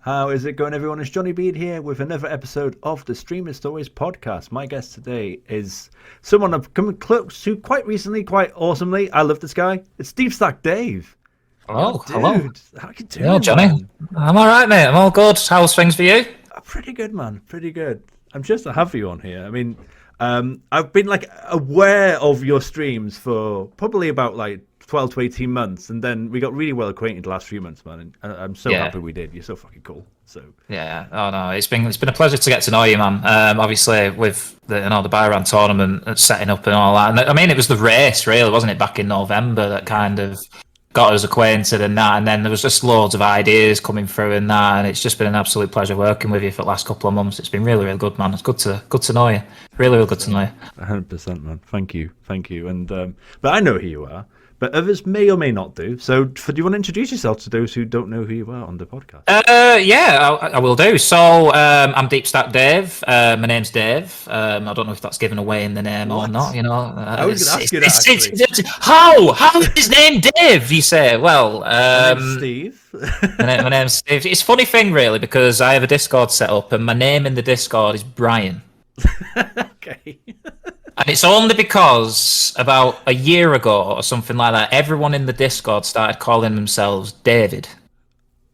How is it going, everyone? It's Johnny Bead here with another episode of the Streamer Stories podcast. My guest today is someone I've come close to quite recently, quite awesomely. I love this guy. It's DeepStackDave. Oh, Dude, hello. how you doing, Yeah, Johnny. man? I'm all right, mate. I'm all good. How's things for you? Pretty good, man. Pretty good. I'm just to have you on here. I mean, I've been aware of your streams for probably about 12 to 18 months, and then we got really well acquainted the last few months, man. And I'm so happy we did. You're so fucking cool. So Yeah. Oh no, it's been a pleasure to get to know you, man. Obviously with the Byron tournament setting up and all that. And I mean, it was the race, really, wasn't it? Back in November, that kind of got us acquainted and that. And then there was just loads of ideas coming through and that. And it's just been an absolute pleasure working with you for the last couple of months. It's been really, really good, man. It's good to know you. Really, really good to know you. 100%, man. Thank you. And but I know who you are. But others may or may not do. So, do you want to introduce yourself to those who don't know who you are on the podcast? Yeah, I will do. So, I'm DeepStackDave. My name's Dave. I don't know if that's given away in the name or not. You know, I was going to ask you that. Actually. How is his name Dave? You say? Well, my name's Steve. my name's Steve. It's a funny thing, really, because I have a Discord set up, and my name in the Discord is Brian. Okay. And it's only because about a year ago or something like that, everyone in the Discord started calling themselves David.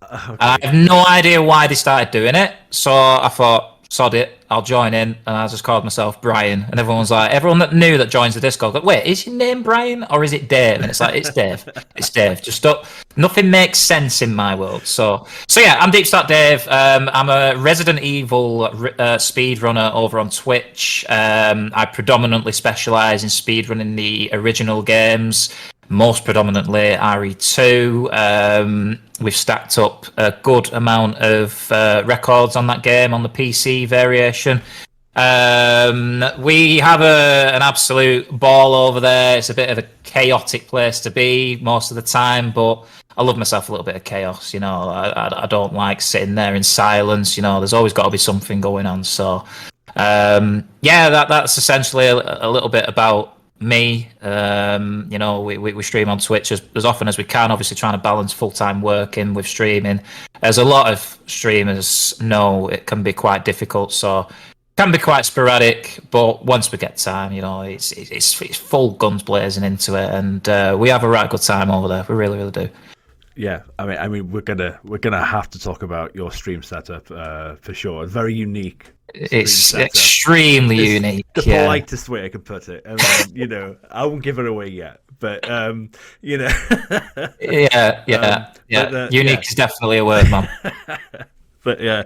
Okay. I have no idea why they started doing it, so I thought, sod it, I'll join in, and I just called myself Brian. And everyone that knew that joins the Discord, like, wait, is your name Brian or is it Dave? And it's like, it's Dave. It's Dave. Just don't, nothing makes sense in my world. So yeah, I'm DeepStackDave. I'm a Resident Evil speedrunner over on Twitch. I predominantly specialise in speedrunning the original games, most predominantly RE2. We've stacked up a good amount of records on that game on the PC variation. We have an absolute ball over there. It's a bit of a chaotic place to be most of the time, but I love myself a little bit of chaos. You know, I don't like sitting there in silence. You know, there's always got to be something going on. So, that's essentially a little bit about me. You know, we stream on Twitch as often as we can, obviously trying to balance full-time work in with streaming. As a lot of streamers know, it can be quite difficult, so it can be quite sporadic, but once we get time, you know, it's full guns blazing into it, and we have a right good time over there. We really, really do. Yeah, I mean, we're gonna have to talk about your stream setup for sure. It's very unique. It's extremely unique. The politest way I could put it. I mean, you know, I won't give it away yet, but you know. Yeah. Unique is definitely a word, man. But yeah,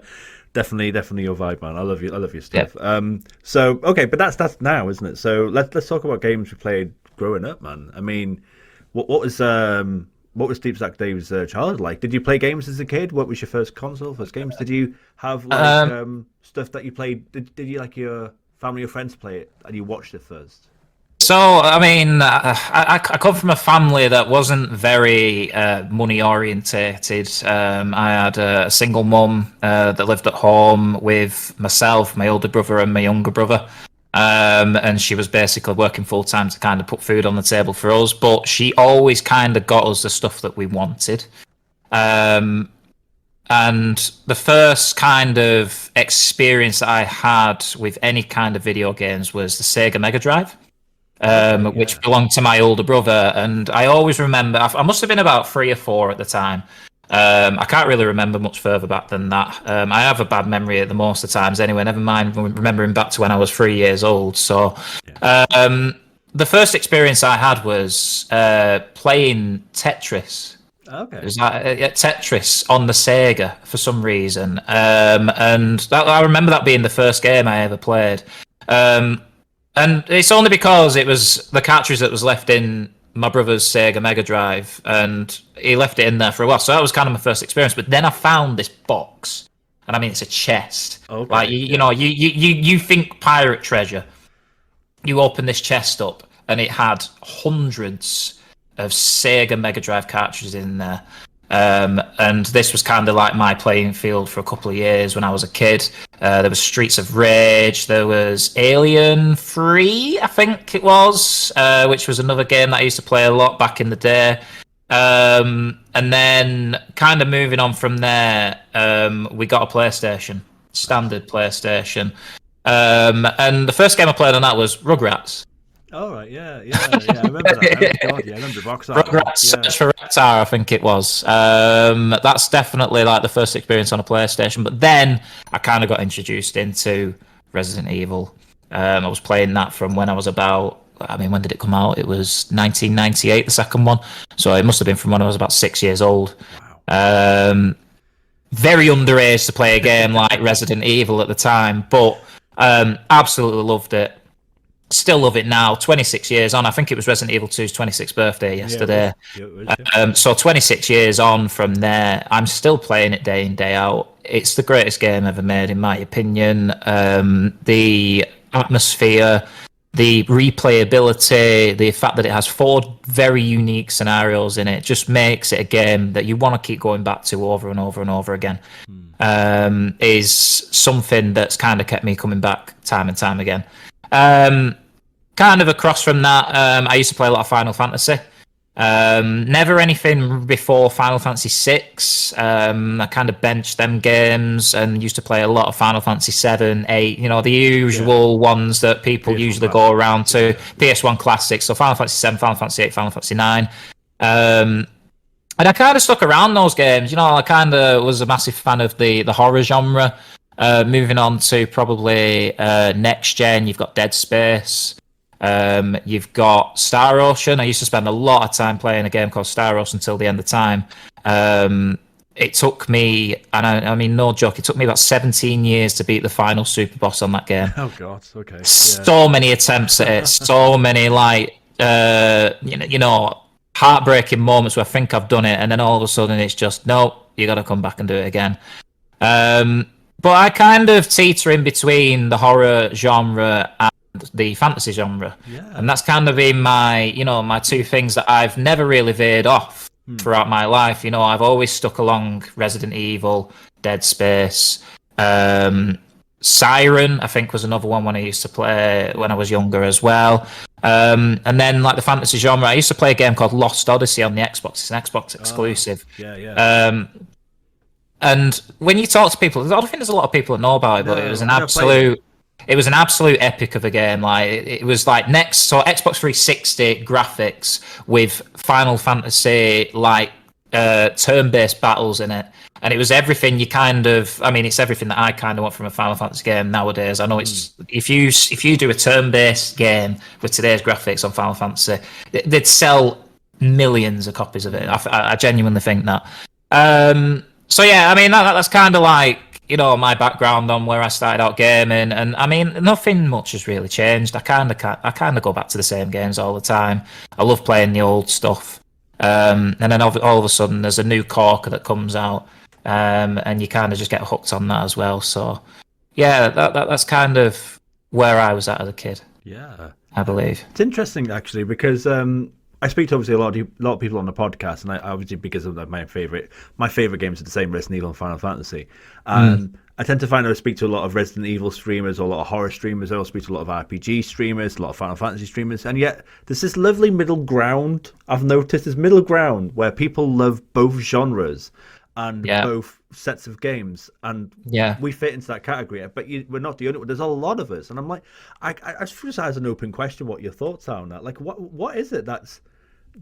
definitely your vibe, man. I love your stuff. Yeah. So okay, but that's now, isn't it? So let's talk about games we played growing up, man. I mean, what was DeepStackDave's childhood like? Did you play games as a kid? What was your first console, first games? Did you have stuff that you played? Did you like your family or friends play it and you watched it first? So, I mean, I come from a family that wasn't very money orientated. I had a single mum that lived at home with myself, my older brother, and my younger brother. And she was basically working full time to kind of put food on the table for us, but she always kind of got us the stuff that we wanted. And the first kind of experience that I had with any kind of video games was the Sega Mega Drive, which belonged to my older brother. And I always remember, I must have been about 3 or 4 at the time. I can't really remember much further back than that. I have a bad memory at the most of the times anyway, never mind remembering back to when I was 3 years old. So the first experience I had was playing Tetris. Okay. It was Tetris on the Sega for some reason. And I remember that being the first game I ever played. And it's only because it was the cartridge that was left in my brother's Sega Mega Drive, and he left it in there for a while. So that was kind of my first experience. But then I found this box, and I mean, it's a chest. Okay. Like you know, you think pirate treasure. You open this chest up, and it had hundreds of Sega Mega Drive cartridges in there. And this was kind of like my playing field for a couple of years when I was a kid. There was Streets of Rage, there was Alien 3, I think it was, which was another game that I used to play a lot back in the day. And then kind of moving on from there, we got a PlayStation, standard PlayStation. And the first game I played on that was Rugrats. Oh, right, yeah. I remember that. Oh, God, yeah, I remember the box art. Rugrats Search for Reptar, I think it was. That's definitely like the first experience on a PlayStation. But then I kind of got introduced into Resident Evil. I was playing that from when I was about, when did it come out? It was 1998, the second one. So it must have been from when I was about 6 years old. Wow. Very underage to play a game like Resident Evil at the time, but absolutely loved it. Still love it now, 26 years on. I think it was Resident Evil 2's 26th birthday yesterday. So 26 years on from there, I'm still playing it day in, day out. It's the greatest game ever made, in my opinion. The atmosphere, the replayability, the fact that it has 4 very unique scenarios in it just makes it a game that you want to keep going back to over and over and over again. Is something that's kind of kept me coming back time and time again. Kind of across from that, I used to play a lot of Final Fantasy. Never anything before Final Fantasy 6. I kind of benched them games and used to play a lot of Final Fantasy 7, 8, the usual ones that people usually go around to. PS1 classics, so Final Fantasy 7, Final Fantasy 8, Final Fantasy 9. And I kind of stuck around those games. I kind of was a massive fan of the horror genre. Moving on to probably next gen, you've got Dead Space. You've got Star Ocean. I used to spend a lot of time playing a game called Star Ocean until the end of time. It took me, and I mean, no joke, it took me about 17 years to beat the final super boss on that game. Oh, God, okay. Yeah. So many attempts at it, so many, heartbreaking moments where I think I've done it, and then all of a sudden it's just, nope, you got to come back and do it again. But I kind of teeter in between the horror genre and the fantasy genre. And that's kind of been my, my two things that I've never really veered off throughout my life. I've always stuck along Resident Evil, Dead Space, Siren, I think was another one when I used to play when I was younger as well. And then like the fantasy genre, I used to play a game called Lost Odyssey on the Xbox. It's an Xbox exclusive. And when you talk to people, I don't think there's a lot of people that know about it, but it was an absolute epic of a game. Like it was like Xbox 360 graphics with Final Fantasy turn-based battles in it, and it was everything it's everything that I kind of want from a Final Fantasy game nowadays. I know it's if you do a turn-based game with today's graphics on Final Fantasy, they'd sell millions of copies of it. I genuinely think that. So yeah, that's kind of like my background on where I started out gaming, and nothing much has really changed. I kind of go back to the same games all the time. I love playing the old stuff, and then all of a sudden there's a new corker that comes out, and you kind of just get hooked on that as well. So yeah, that's kind of where I was at as a kid. Yeah, I believe it's interesting actually because I speak to obviously a lot of people on the podcast, and I obviously because of my favorite games are the same, Resident Evil and Final Fantasy. I tend to find I speak to a lot of Resident Evil streamers or a lot of horror streamers. I also speak to a lot of RPG streamers, a lot of Final Fantasy streamers, and yet there's this lovely middle ground. I've noticed this middle ground where people love both genres and both sets of games, and we fit into that category. But we're not the only one. There's a lot of us, and I'm like, I just as an open question, what your thoughts are on that? Like, what is it that's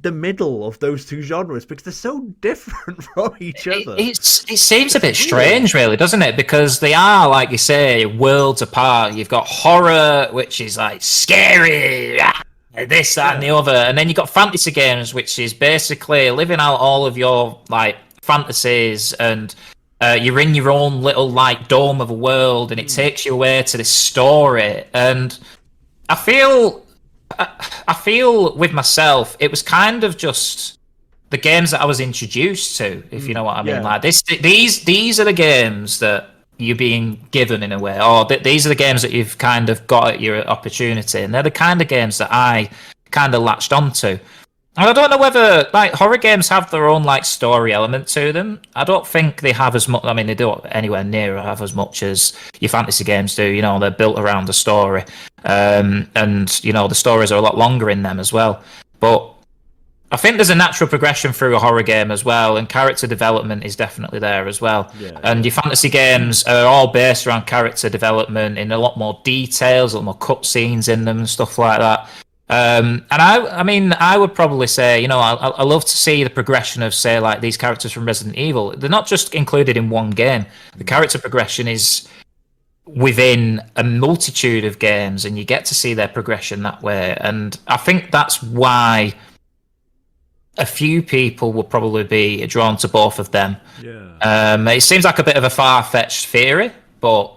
the middle of those two genres, because they're so different from each other? It seems a bit strange, really, doesn't it? Because they are, like you say, worlds apart. You've got horror, which is like scary, this, that, and the other, and then you've got fantasy games, which is basically living out all of your like fantasies, and you're in your own little like dome of a world, and it takes you away to this story. And I feel with myself, it was kind of just the games that I was introduced to, if you know what I mean. Like these are the games that you're being given in a way, or these are the games that you've kind of got at your opportunity, and they're the kind of games that I kind of latched onto. And I don't know whether like horror games have their own like story element to them. I don't think they have as much. They don't anywhere near have as much as your fantasy games do. They're built around the story, and the stories are a lot longer in them as well. But I think there's a natural progression through a horror game as well, and character development is definitely there as well. Yeah, and your fantasy games are all based around character development in a lot more details, a lot more cutscenes in them and stuff like that. And I mean, I would probably say, I love to see the progression of, say, like these characters from Resident Evil. They're not just included in one game. The character progression is within a multitude of games, and you get to see their progression that way. And I think that's why a few people will probably be drawn to both of them. Yeah. It seems like a bit of a far-fetched theory, but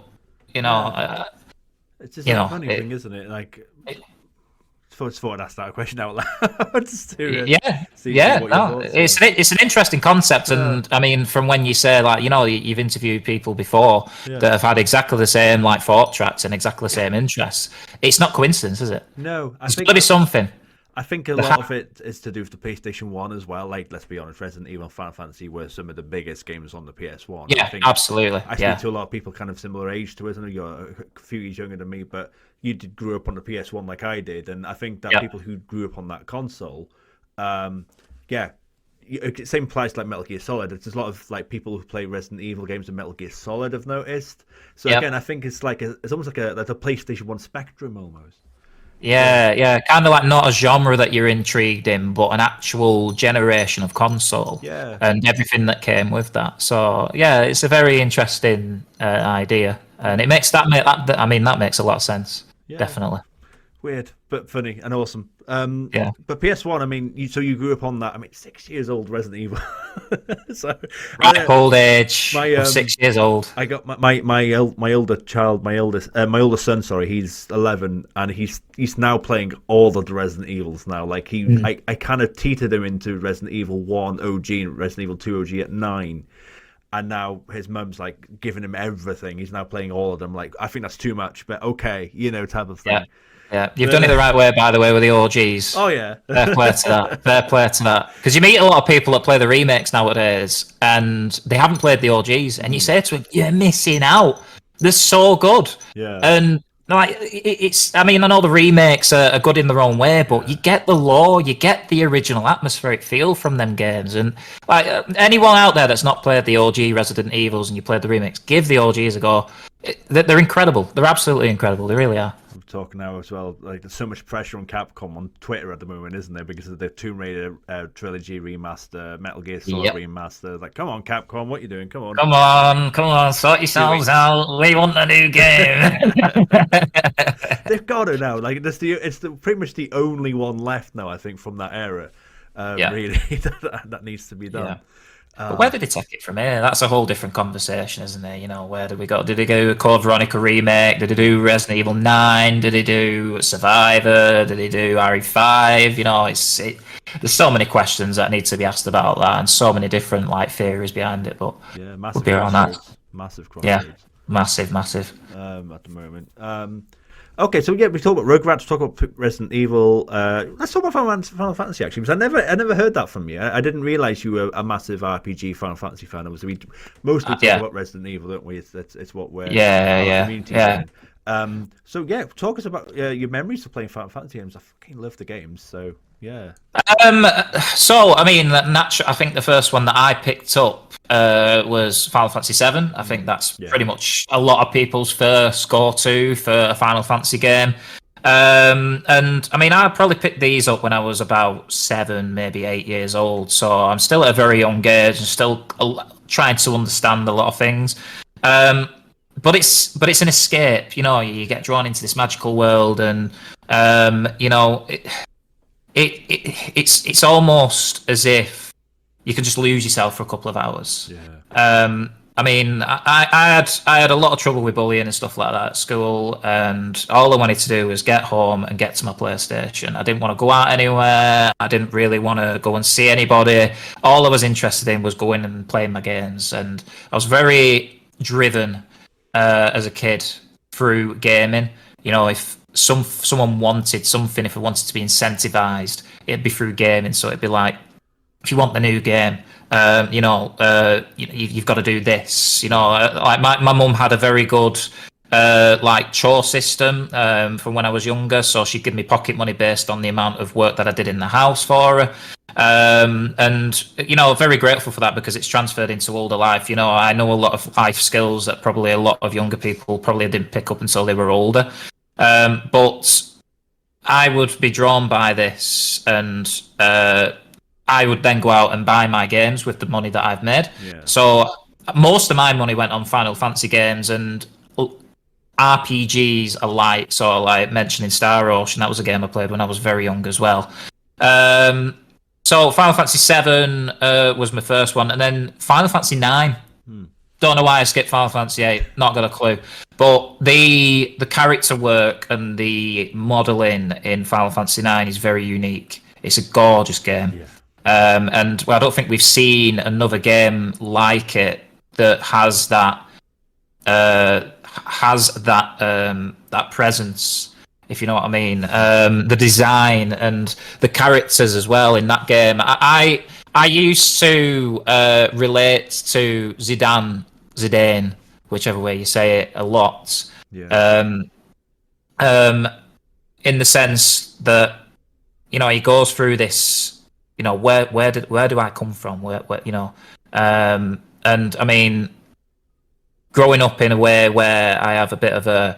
it's just a funny thing, isn't it? Like, I thought I'd ask that question out loud. Just to, it's an interesting concept, and I mean, from when you say, like, you've interviewed people before that have had exactly the same like thought tracks and exactly the same interests. It's not coincidence, is it? No, It's got to be something. I think a lot of it is to do with the PlayStation 1 as well. Like, let's be honest, Resident Evil and Final Fantasy were some of the biggest games on the PS1. Yeah, absolutely. I speak to a lot of people kind of similar age to us. I know you're a few years younger than me, but you grew up on the PS1 like I did. And I think that people who grew up on that console, same applies to like Metal Gear Solid. There's a lot of like people who play Resident Evil games and Metal Gear Solid have noticed. So again, I think it's like it's almost like a PlayStation 1 Spectrum almost. Yeah, kind of like not a genre that you're intrigued in, but an actual generation of console, and everything that came with that. So yeah, it's a very interesting idea, and it makes that makes a lot of sense. Definitely. Weird, but funny and awesome. But PS1, I mean, you grew up on that. I mean, 6 years old Resident Evil. So old age. 6 years old. I got my oldest son. Sorry, he's 11, and he's now playing all of the Resident Evils now. Like I kind of teetered him into Resident Evil 1 OG and Resident Evil 2 OG at 9. And now his mum's like giving him everything. He's now playing all of them. Like, I think that's too much, but okay, type of thing. Yeah, you've done it the right way, by the way, with the OGs. Oh, yeah. Fair play to that. Because you meet a lot of people that play the remakes nowadays, and they haven't played the OGs, and you say to them, you're missing out. They're so good. Yeah. And like, I know the remakes are good in their own way, but you get the lore, you get the original atmospheric feel from them games. And like anyone out there that's not played the OG Resident Evils and you played the remakes, give the OGs a go. They're incredible. They're absolutely incredible. They really are. I'm talking now as well. Like, there's so much pressure on Capcom on Twitter at the moment, isn't there? Because of the Tomb Raider trilogy remaster, Metal Gear Solid remaster. Like, come on, Capcom, what are you doing? Come on, sort yourselves out. We want a new game. They've got it now. Like, it's pretty much the only one left now, I think, from that era. Really, that needs to be done. Yeah. But where did they take it from here? That's a whole different conversation, isn't it? Where did we go? Did they do a Code Veronica remake? Did they do Resident Evil 9? Did they do Survivor? Did they do RE5? There's so many questions that need to be asked about that, and so many different theories behind it. But massive we'll be around that. Massive crossroads. Yeah, massive. At the moment. Okay, so we talked about Rugrats, talk about Resident Evil. Let's talk about Final Fantasy actually, because I never heard that from you. I didn't realize you were a massive RPG Final Fantasy fan. Obviously, we mostly talk about Resident Evil, don't we? It's what we're community in. Talk us about your memories of playing Final Fantasy games. I fucking love the games. So yeah. I think the first one that I picked up was Final Fantasy VII. I think that's pretty much a lot of people's first go-to for a Final Fantasy game. I probably picked these up when I was about 7, maybe 8 years old. So I'm still at a very young age and still trying to understand a lot of things. But it's an escape. You get drawn into this magical world, and it's almost as if you can just lose yourself for a couple of hours. Yeah. I had a lot of trouble with bullying and stuff like that at school, and all I wanted to do was get home and get to my PlayStation. I didn't want to go out anywhere. I didn't really want to go and see anybody. All I was interested in was going and playing my games, and I was very driven as a kid through gaming. If someone wanted something, if I wanted to be incentivized, it'd be through gaming. So it'd be like, if you want the new game, you've got to do this. Like my mum had a very good like chore system from when I was younger. So she'd give me pocket money based on the amount of work that I did in the house for her. And very grateful for that because it's transferred into older life. I know a lot of life skills that probably a lot of younger people probably didn't pick up until they were older. But I would be drawn by this, and I would then go out and buy my games with the money that I've made. Yeah. So most of my money went on Final Fantasy games and RPGs alike. So like mentioning Star Ocean, that was a game I played when I was very young as well. So Final Fantasy 7 was my first one, and then Final Fantasy 9. Don't know why I skipped Final Fantasy 8. Not got a clue. But the character work and the modelling in Final Fantasy 9 is very unique. It's a gorgeous game. Yeah. And I don't think we've seen another game like it that has that that presence, if you know what I mean. The design and the characters as well in that game. I used to relate to Zidane, whichever way you say it, a lot. Yeah. In the sense that he goes through this. Where do I come from? Where and I mean, growing up in a way where I have a bit of a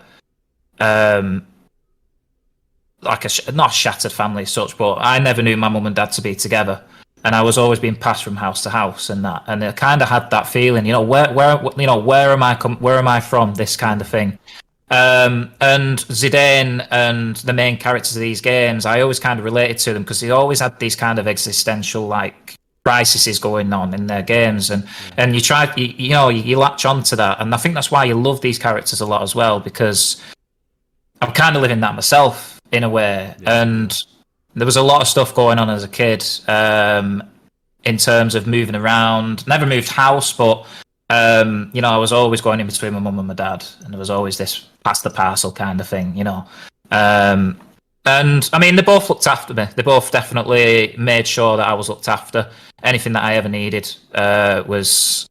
not a shattered family as such, but I never knew my mum and dad to be together, and I was always being passed from house to house, and I kind of had that feeling, where am I from, this kind of thing. And Zidane and the main characters of these games, I always kind of related to them because they always had these kind of existential crises going on in their games, and you try, you latch onto that, and I think that's why you love these characters a lot as well, because I'm kind of living that myself in a way. And there was a lot of stuff going on as a kid in terms of moving around. Never moved house, but I was always going in between my mum and my dad, and there was always this pass the parcel kind of thing, and I mean, they both looked after me. They both definitely made sure that I was looked after. Anything that I ever needed was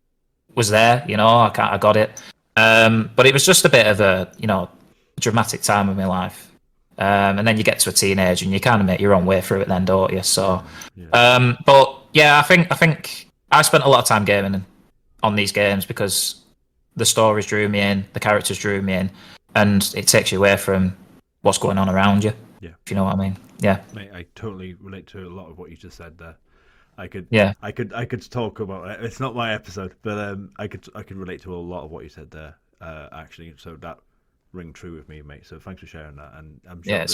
there, I got it. But it was just a bit of a dramatic time of my life. And then you get to a teenage and you kind of make your own way through it then, don't you? So but yeah, I think I spent a lot of time gaming on these games because the stories drew me in, the characters drew me in, and it takes you away from what's going on around you. Yeah. If you know what I mean. Yeah. Mate, I totally relate to a lot of what you just said there. I could talk about it. It's not my episode, but I could relate to a lot of what you said there. Actually, so that ring true with me, mate. So thanks for sharing that. And I'm sure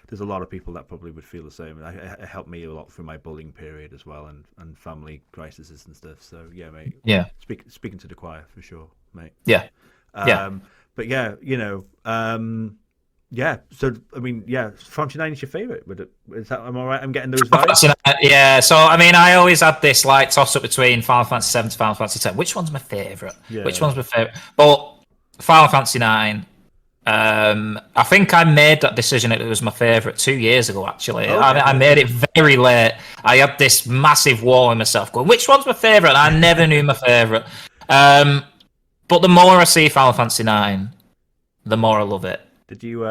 there's a lot of people that probably would feel the same. It helped me a lot through my bullying period as well, and family crises and stuff. So yeah, mate. Yeah. Speaking to the choir for sure, mate. Yeah. But yeah, yeah. So I mean, yeah, Fantasy 9 is your favorite. Is that? Am I right? I'm getting those vibes. Yeah. So I mean, I always had this toss up between Final Fantasy 7 to Final Fantasy 10. Which one's my favorite? Yeah. Which one's my favorite? But Final Fantasy 9. I think I made that decision that it was my favorite 2 years ago. Actually, okay. I made it very late. I had this massive war in myself, going, "Which one's my favorite?" And I never knew my favorite. But the more I see Final Fantasy 9, the more I love it. Did you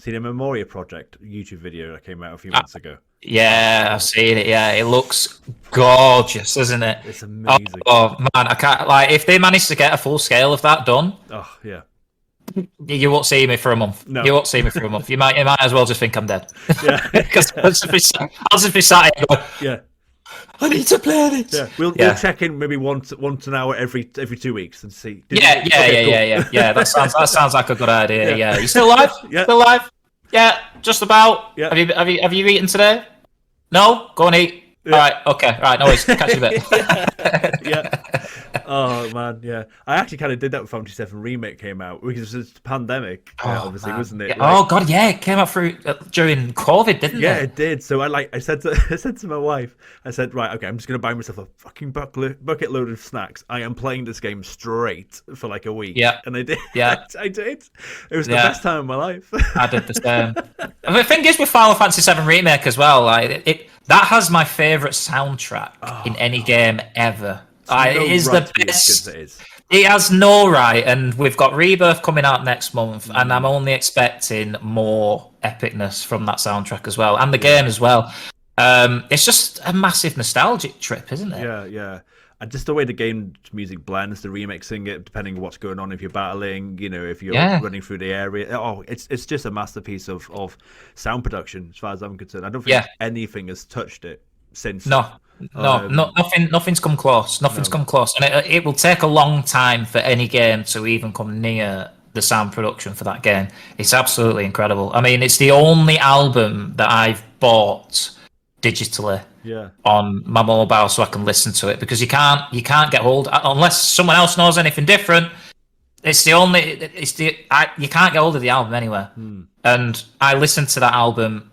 see the Memoria Project YouTube video that came out a few months ago? Yeah, I've seen it. Yeah, it looks gorgeous, isn't it? It's amazing. Oh man, I can't if they manage to get a full scale of that done. Oh yeah. You won't see me for a month. No. You won't see me for a month. You might as well just think I'm dead. Yeah. Because I'll just be sat here going, yeah. I need to play this. Yeah, we'll check in maybe once an hour every 2 weeks and see. Yeah. That sounds like a good idea. Yeah. You still alive? Yeah. Still alive? Yeah, just about. Yeah. Have you eaten today? No? Go and eat. Yeah. All right, okay. All right, no worries. Catch you in a bit. Yeah. Oh, man, yeah. I actually kind of did that with Fantasy 7 Remake came out, because it was a pandemic, obviously, wasn't it? Oh, God, yeah. It came out during COVID, didn't it? Yeah, it did. So I said to my wife, I said, right, okay, I'm just going to buy myself a fucking bucket load of snacks. I am playing this game straight for a week. Yeah. And I did. Yeah. I did. It was the best time of my life. I did the same. The thing is with Final Fantasy 7 Remake as well, that has my favourite soundtrack in any game ever. It is right the to be as best. good as it is. It has no right, and we've got Rebirth coming out next month, and I'm only expecting more epicness from that soundtrack as well, and the game as well. It's just a massive nostalgic trip, isn't it? Yeah. And just the way the game music blends, the remixing it, depending on what's going on, if you're battling, if you're running through the area. Oh, it's just a masterpiece of sound production, as far as I'm concerned. I don't think anything has touched it since. Nothing's come close. Nothing's come close, and it will take a long time for any game to even come near the sound production for that game. It's absolutely incredible. I mean, it's the only album that I've bought digitally on my mobile so I can listen to it, because you can't get hold, unless someone else knows anything different. You can't get hold of the album anywhere. And I listen to that album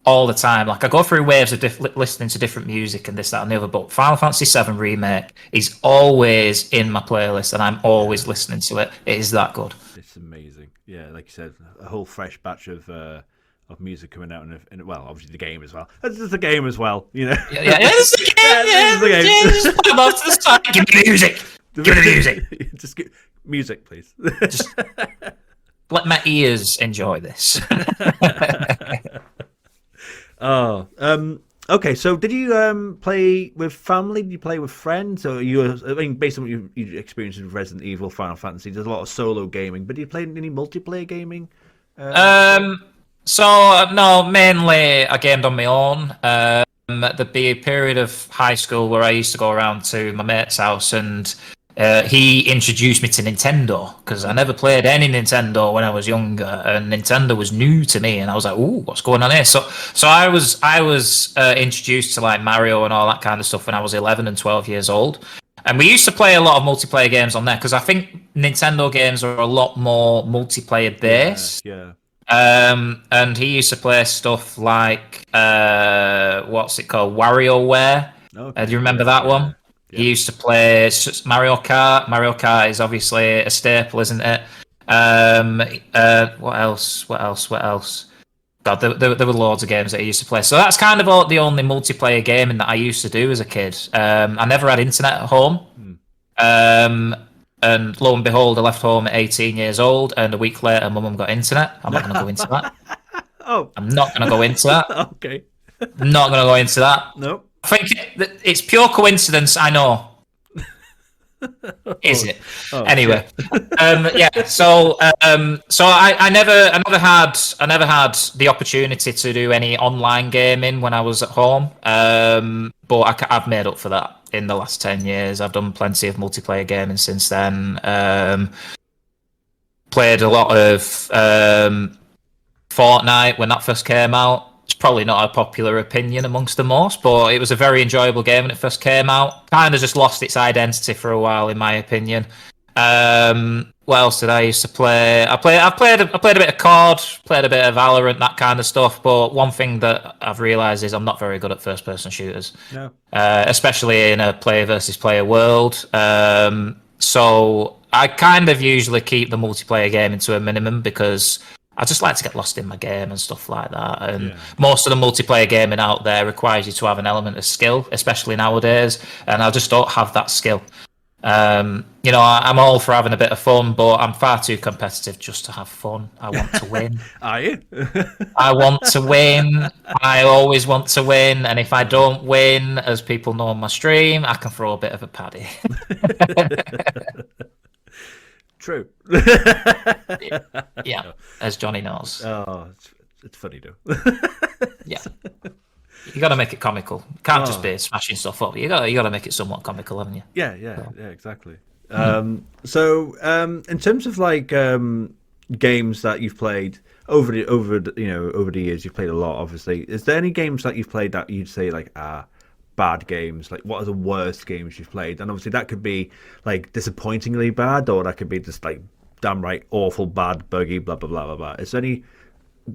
all the time. Like, I go through waves of listening to different music and this, that, and the other. But Final Fantasy VII Remake is always in my playlist, and I'm always listening to it. It is that good. It's amazing. Yeah, like you said, a whole fresh batch of music coming out, and well, obviously the game as well. It's just the game as well, Yeah, it's the game. Just put them off to the side. Give me the music. Give me the music. Just get music, please. Just let my ears enjoy this. Okay, so did you play with family? Did you play with friends? Or based on what you experienced with Resident Evil, Final Fantasy, there's a lot of solo gaming, but did you play any multiplayer gaming? No, mainly I gamed on my own. There'd be a period of high school where I used to go around to my mate's house, and he introduced me to Nintendo, because I never played any Nintendo when I was younger, and Nintendo was new to me, and I was like, "Ooh, what's going on here?" So I was introduced to like Mario and all that kind of stuff when I was 11 and 12 years old, and we used to play a lot of multiplayer games on there, because I think Nintendo games are a lot more multiplayer based. Yeah. And he used to play stuff like what's it called, WarioWare. Do you remember that one? Yeah. He used to play Mario Kart. Mario Kart is obviously a staple, isn't it? What else? God, there were loads of games that he used to play. So that's kind of the only multiplayer gaming that I used to do as a kid. I never had internet at home. And lo and behold, I left home at 18 years old, and a week later, my mum got internet. I'm not going to go into that. I'm not going to go into that. Okay. I'm not going to go into that. Nope. I think it's pure coincidence, I know. Is it? Anyway. So I never had the opportunity to do any online gaming when I was at home. But I've made up for that in the last 10 years. I've done plenty of multiplayer gaming since then. Played a lot of Fortnite when that first came out. It's probably not a popular opinion amongst the most, but it was a very enjoyable game when it first came out. Kind of just lost its identity for a while, in my opinion. What else did I used to play? I played a bit of COD, played a bit of Valorant, that kind of stuff. But one thing that I've realised is I'm not very good at first-person shooters, especially in a player versus player world. So I kind of usually keep the multiplayer gaming to a minimum, because I just like to get lost in my game and stuff like that. And most of the multiplayer gaming out there requires you to have an element of skill, especially nowadays. And I just don't have that skill. I'm all for having a bit of fun, but I'm far too competitive just to have fun. I want to win. Are you? I want to win. I always want to win. And if I don't win, as people know on my stream, I can throw a bit of a paddy. True. Yeah, as Johnny knows. Oh, it's funny though. Yeah. You got to make it comical. You can't just be smashing stuff up. You got to make it somewhat comical, haven't you? Yeah, exactly. So, in terms of like games that you've played over the years, you've played a lot. Obviously, is there any games that you've played that you'd say like bad games? Like, what are the worst games you've played? And obviously, that could be like disappointingly bad, or that could be just like downright awful, bad, buggy, blah blah blah blah blah. Is there any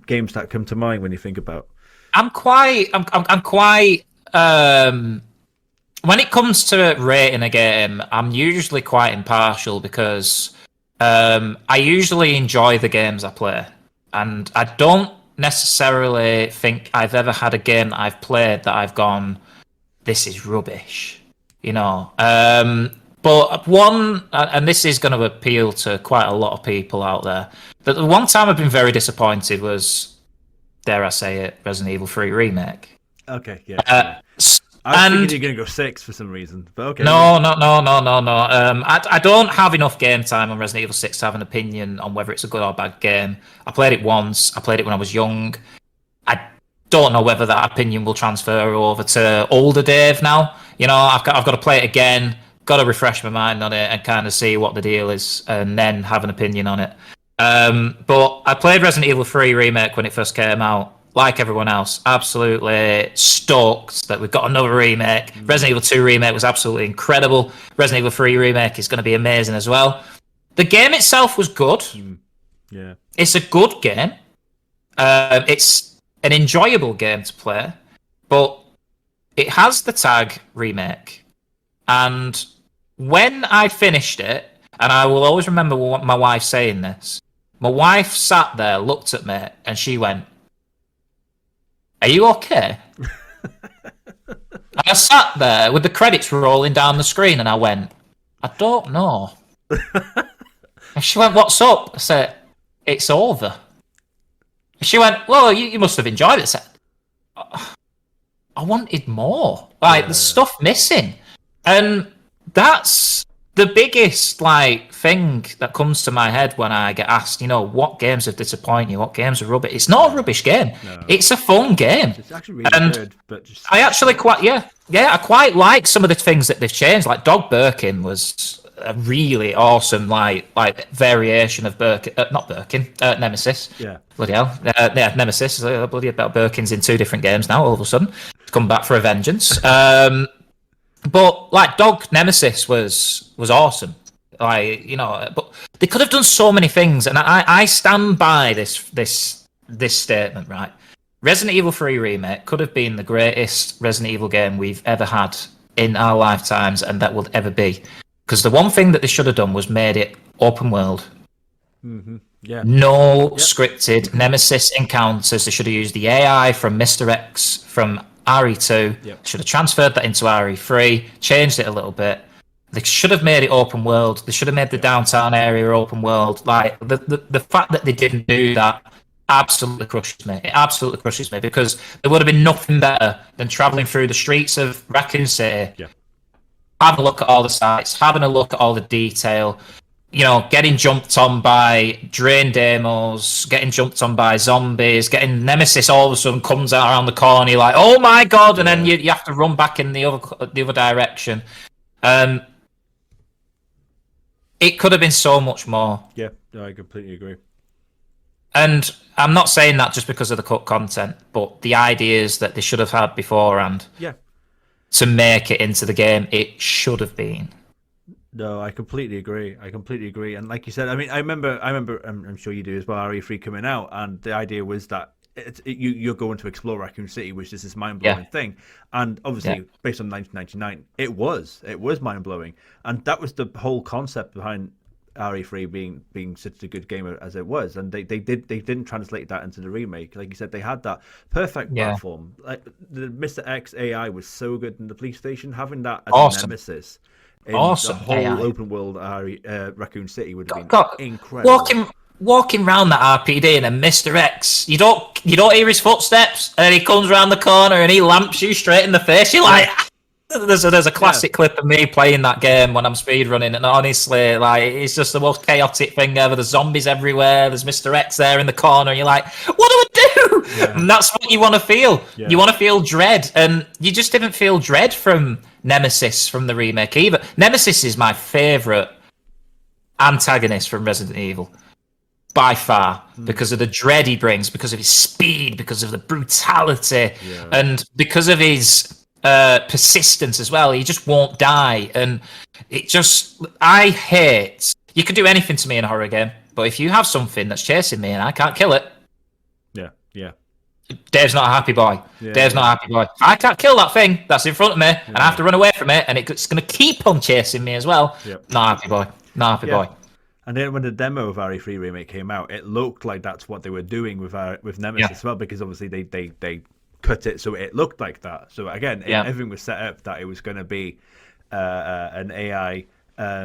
games that come to mind when you think about? I'm quite when it comes to rating a game, I'm usually quite impartial, because I usually enjoy the games I play, and I don't necessarily think I've ever had a game that I've played that I've gone, this is rubbish. you know. But one, and this is going to appeal to quite a lot of people out there, but the one time I've been very disappointed was, dare I say it, Resident Evil 3 Remake. Okay, yeah. I was thinking And you're going to go 6 for some reason, but okay. no. I don't have enough game time on Resident Evil 6 to have an opinion on whether it's a good or bad game. I played it once. I played it when I was young. I don't know whether that opinion will transfer over to older Dave now. You know, I've got to play it again. Got to refresh my mind on it and kind of see what the deal is, and then have an opinion on it. But I played Resident Evil 3 Remake when it first came out. Like everyone else, absolutely stoked that we've got another remake. Resident Evil 2 Remake was absolutely incredible. Resident Evil 3 Remake is going to be amazing as well. The game itself was good. Yeah. It's a good game. It's an enjoyable game to play, but it has the tag remake. And when I finished it, and I will always remember my wife saying this, my wife sat there, looked at me, and she went, "Are you okay?" And I sat there with the credits rolling down the screen, and I went, "I don't know." And she went, "What's up?" I said, "It's over." And she went, "Well, you must have enjoyed it." I said, "I wanted more. Like, there's stuff missing." And that's the biggest thing that comes to my head when I get asked, what games have disappointed you, what games are rubbish. It's not a rubbish game. No. It's a fun game. It's actually really good, but I actually I quite like some of the things that they've changed. Like Dog Birkin was a really awesome variation of Nemesis. Yeah. Bloody hell. Nemesis. Bloody about Birkin's in 2 different games now. All of a sudden, it's come back for a vengeance. But Dog Nemesis was awesome. But they could have done so many things, and I stand by this statement, right? Resident Evil 3 Remake could have been the greatest Resident Evil game we've ever had in our lifetimes, and that will ever be. Because the one thing that they should have done was made it open world. Mm-hmm. Yeah. No scripted Nemesis encounters. They should have used the AI from Mr. X from RE2. Yep. Should have transferred that into RE3, changed it a little bit. They should have made it open world. They should have made the downtown area open world. The fact that they didn't do that absolutely crushes me. It absolutely crushes me, because there would have been nothing better than traveling through the streets of Raccoon City, having a look at all the sites, having a look at all the detail, getting jumped on by drain demos, getting jumped on by zombies, getting Nemesis all of a sudden comes out around the corner, you're like, oh my god, and then you have to run back in the other direction. It could have been so much more. Yeah, I completely agree. And I'm not saying that just because of the cut content, but the ideas that they should have had beforehand to make it into the game, it should have been. No, I completely agree. And like you said, I remember, I'm sure you do as well, RE3 coming out, and the idea was that you're going to explore Raccoon City, which is this mind-blowing thing. And obviously, based on 1999, it was mind-blowing. And that was the whole concept behind RE3 being such a good game as it was. And they didn't translate that into the remake. Like you said, they had that perfect platform. Like the Mr. X AI was so good in the police station. Having that as a nemesis in the whole open world Raccoon City would have been incredible. Walking around that RPD and then Mr. X, you don't hear his footsteps, and then he comes around the corner and he lamps you straight in the face. You're like, there's a classic clip of me playing that game when I'm speedrunning, and honestly, it's just the most chaotic thing ever. There's zombies everywhere. There's Mr. X there in the corner, and you're like, what do I do? Yeah. And that's what you want to feel. Yeah. You want to feel dread, and you just didn't feel dread from Nemesis from the remake either. Nemesis is my favourite antagonist from Resident Evil. By far, because of the dread he brings, because of his speed, because of the brutality, and because of his persistence as well. He just won't die, and I hate. You can do anything to me in a horror game, but if you have something that's chasing me and I can't kill it, Dave's not a happy boy. Dave's not a happy boy. I can't kill that thing that's in front of me, and I have to run away from it, and it's going to keep on chasing me as well. Not happy boy. Not happy boy. And then when the demo of RE3 Remake came out, it looked like that's what they were doing with Nemesis as well, because obviously they cut it so it looked like that. So again, everything was set up that it was going to be an AI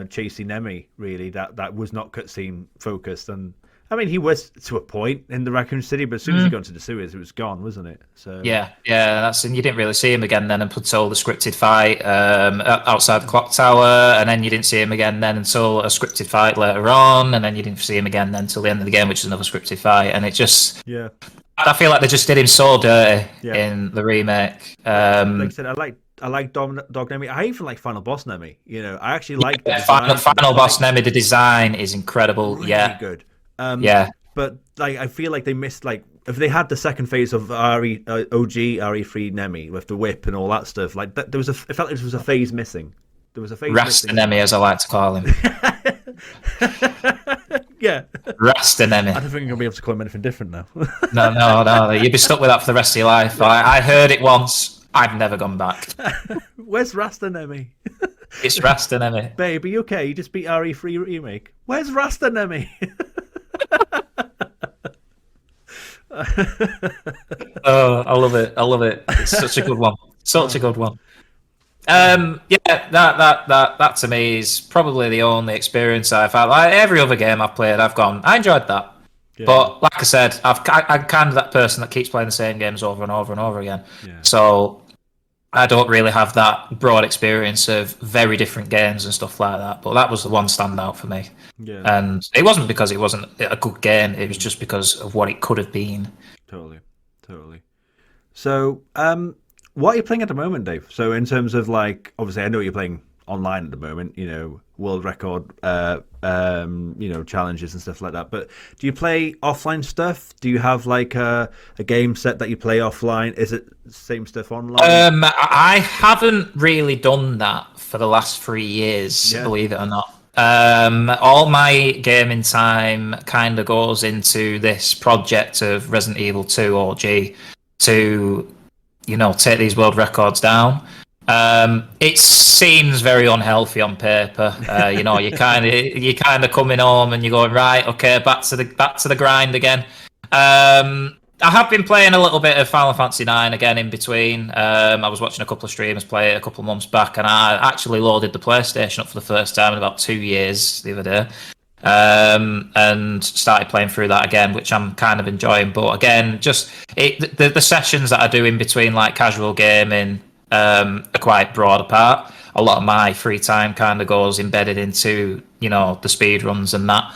chasing Emmy, really, that was not cutscene focused. And I mean, he was to a point in the Raccoon City, but as soon as he got into the sewers, it was gone, wasn't it? So yeah, and you didn't really see him again then until the scripted fight outside the clock tower, and then you didn't see him again then until a scripted fight later on, and then you didn't see him again then until the end of the game, which is another scripted fight, and it just I feel like they just did him so dirty in the remake. Like I said, I like Dog Nemi. I even like Final Boss Nemi. You know, I actually like the Final Boss Nemi. The design is incredible. Really good. But like, I feel like they missed, like, if they had the second phase of OG RE3 Nemi with the whip and all that stuff, like that, it felt like there was a phase missing. There was a phase Rasta Nemi, as I like to call him. Yeah. Rasta Nemi. I don't think I'm gonna be able to call him anything different now. No. You'd be stuck with that for the rest of your life. I heard it once. I've never gone back. Where's Rasta Nemi? It's Rasta Nemi. Babe, are you okay? You just beat RE3 remake. Where's Rasta Nemi? Oh, I love it. It's such a good one. That to me is probably the only experience I've had. Like every other game I've played, I enjoyed that. Yeah. But like I said, I'm kind of that person that keeps playing the same games over and over and over again. Yeah. So I don't really have that broad experience of very different games and stuff like that. But that was the one standout for me. Yeah. And it wasn't because it wasn't a good game. It was just because of what it could have been. Totally. So, what are you playing at the moment, Dave? So, in terms of, like, obviously, I know you're playing online at the moment. You know, world record, challenges and stuff like that. But do you play offline stuff? Do you have like a game set that you play offline? Is it the same stuff online? I haven't really done that for the last 3 years, believe it or not. All my gaming time kind of goes into this project of Resident Evil 2 OG to, take these world records down. It seems very unhealthy on paper. You're kind of coming home and you're going, right, okay, back to the grind again. I have been playing a little bit of Final Fantasy IX again in between. I was watching a couple of streamers play it a couple of months back, and I actually loaded the PlayStation up for the first time in about 2 years the other day, and started playing through that again, which I'm kind of enjoying. But again, just the sessions that I do in between, like casual gaming, are quite broad apart. A lot of my free time kind of goes embedded into the speed runs and that.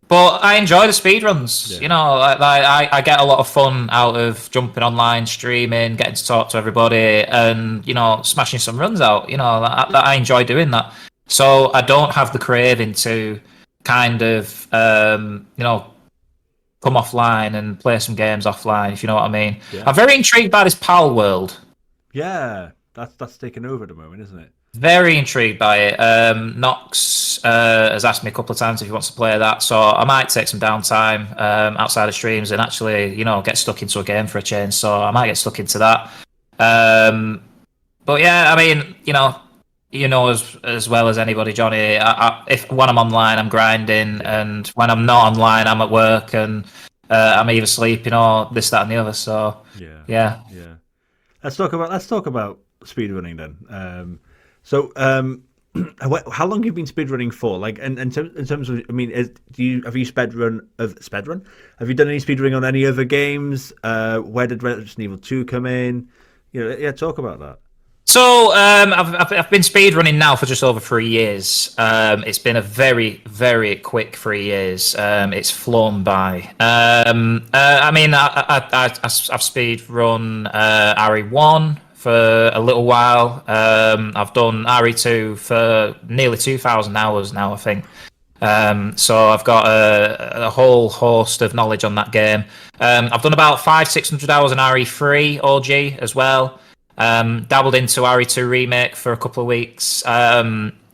But I enjoy the speedruns. Yeah. I get a lot of fun out of jumping online, streaming, getting to talk to everybody, and smashing some runs out. I enjoy doing that. So I don't have the craving to kind of come offline and play some games offline, if you know what I mean. Yeah. I'm very intrigued by this Pal World. Yeah, that's taken over at the moment, isn't it? Very intrigued by it. Nox has asked me a couple of times if he wants to play that, so I might take some downtime outside of streams and actually, get stuck into a game for a change. So I might get stuck into that. But yeah, I mean, as well as anybody, Johnny. If when I'm online, I'm grinding, and when I'm not online, I'm at work and I'm either sleeping or this, that, and the other. So yeah. Let's talk about speedrunning then. So, how long have you been speedrunning for? Like, in terms of, I mean, have you speedrun? Have you done any speedrunning on any other games? Where did Resident Evil 2 come in? Talk about that. So, I've been speedrunning now for just over 3 years. It's been a very, very quick 3 years. It's flown by. I mean, I've speedrun RE1 for a little while. I've done RE2 for nearly 2,000 hours now, I think. So I've got a whole host of knowledge on that game. I've done about 500-600 hours in RE3 OG as well. Dabbled into RE2 remake for a couple of weeks.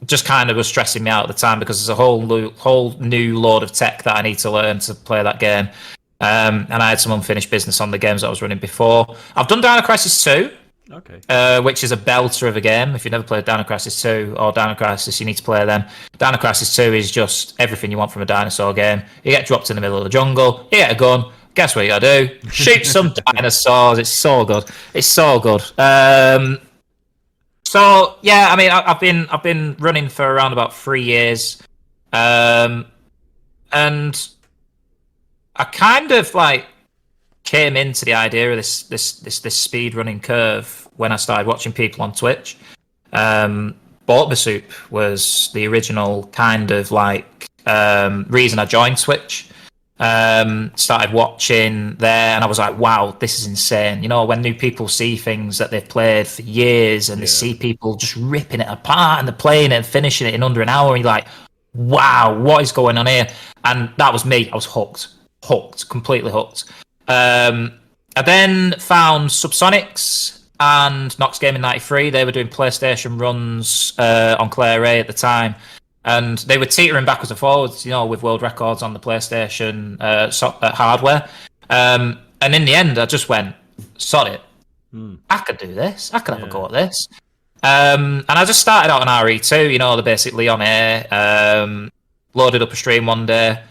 Just kind of was stressing me out at the time because there's a whole new load of tech that I need to learn to play that game. And I had some unfinished business on the games that I was running before. I've done Dino Crisis 2. Okay. Which is a belter of a game. If you've never played Dino Crisis 2 or Dino Crisis, you need to play them. Dino Crisis 2 is just everything you want from a dinosaur game. You get dropped in the middle of the jungle, you get a gun, guess what you gotta do? Shoot some dinosaurs. It's so good. So So yeah, I mean, I've been running for around about 3 years, and I kind of like came into the idea of this speedrunning curve when I started watching people on Twitch. Bought the Soup was the original kind of like reason I joined Twitch. Started watching there, and I was like, wow, this is insane. You know, when new people see things that they've played for years and they see people just ripping it apart and they're playing it and finishing it in under an hour, and you're like, wow, what is going on here? And that was me. I was hooked, completely hooked. I then found Subsonics and Nox Gaming 93. They were doing PlayStation runs on Claire A at the time. And they were teetering backwards and forwards, you know, with world records on the PlayStation hardware. And in the end, I just went, sod it. I could do this. I could have a go at this. And I just started out on RE2, you know, the basic Leon A. Loaded up a stream one day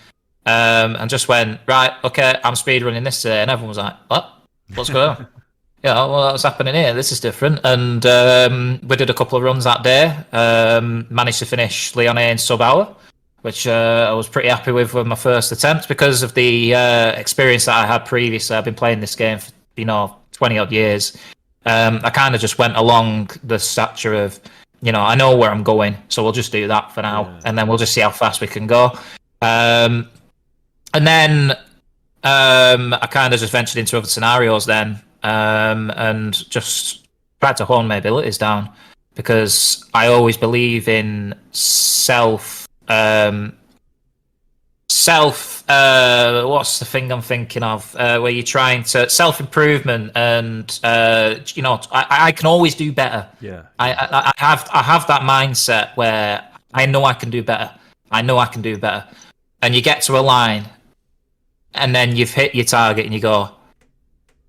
and just went, right, okay, I'm speedrunning this today. And everyone was like, what? What's going on? You know, well, what's happening here? This is different. And we did a couple of runs that day. Managed to finish Leon A in sub-hour, which I was pretty happy with my first attempt because of the experience that I had previously. I've been playing this game for, 20-odd years. I kind of just went along the stature of, I know where I'm going, so we'll just do that for now. And then we'll just see how fast we can go. And then I kind of just ventured into other scenarios then. And just tried to hone my abilities down because I always believe in what's the thing I'm thinking of, where you're trying to self-improvement and, I can always do better. Yeah. I have that mindset where I know I can do better. And you get to a line and then you've hit your target and you go,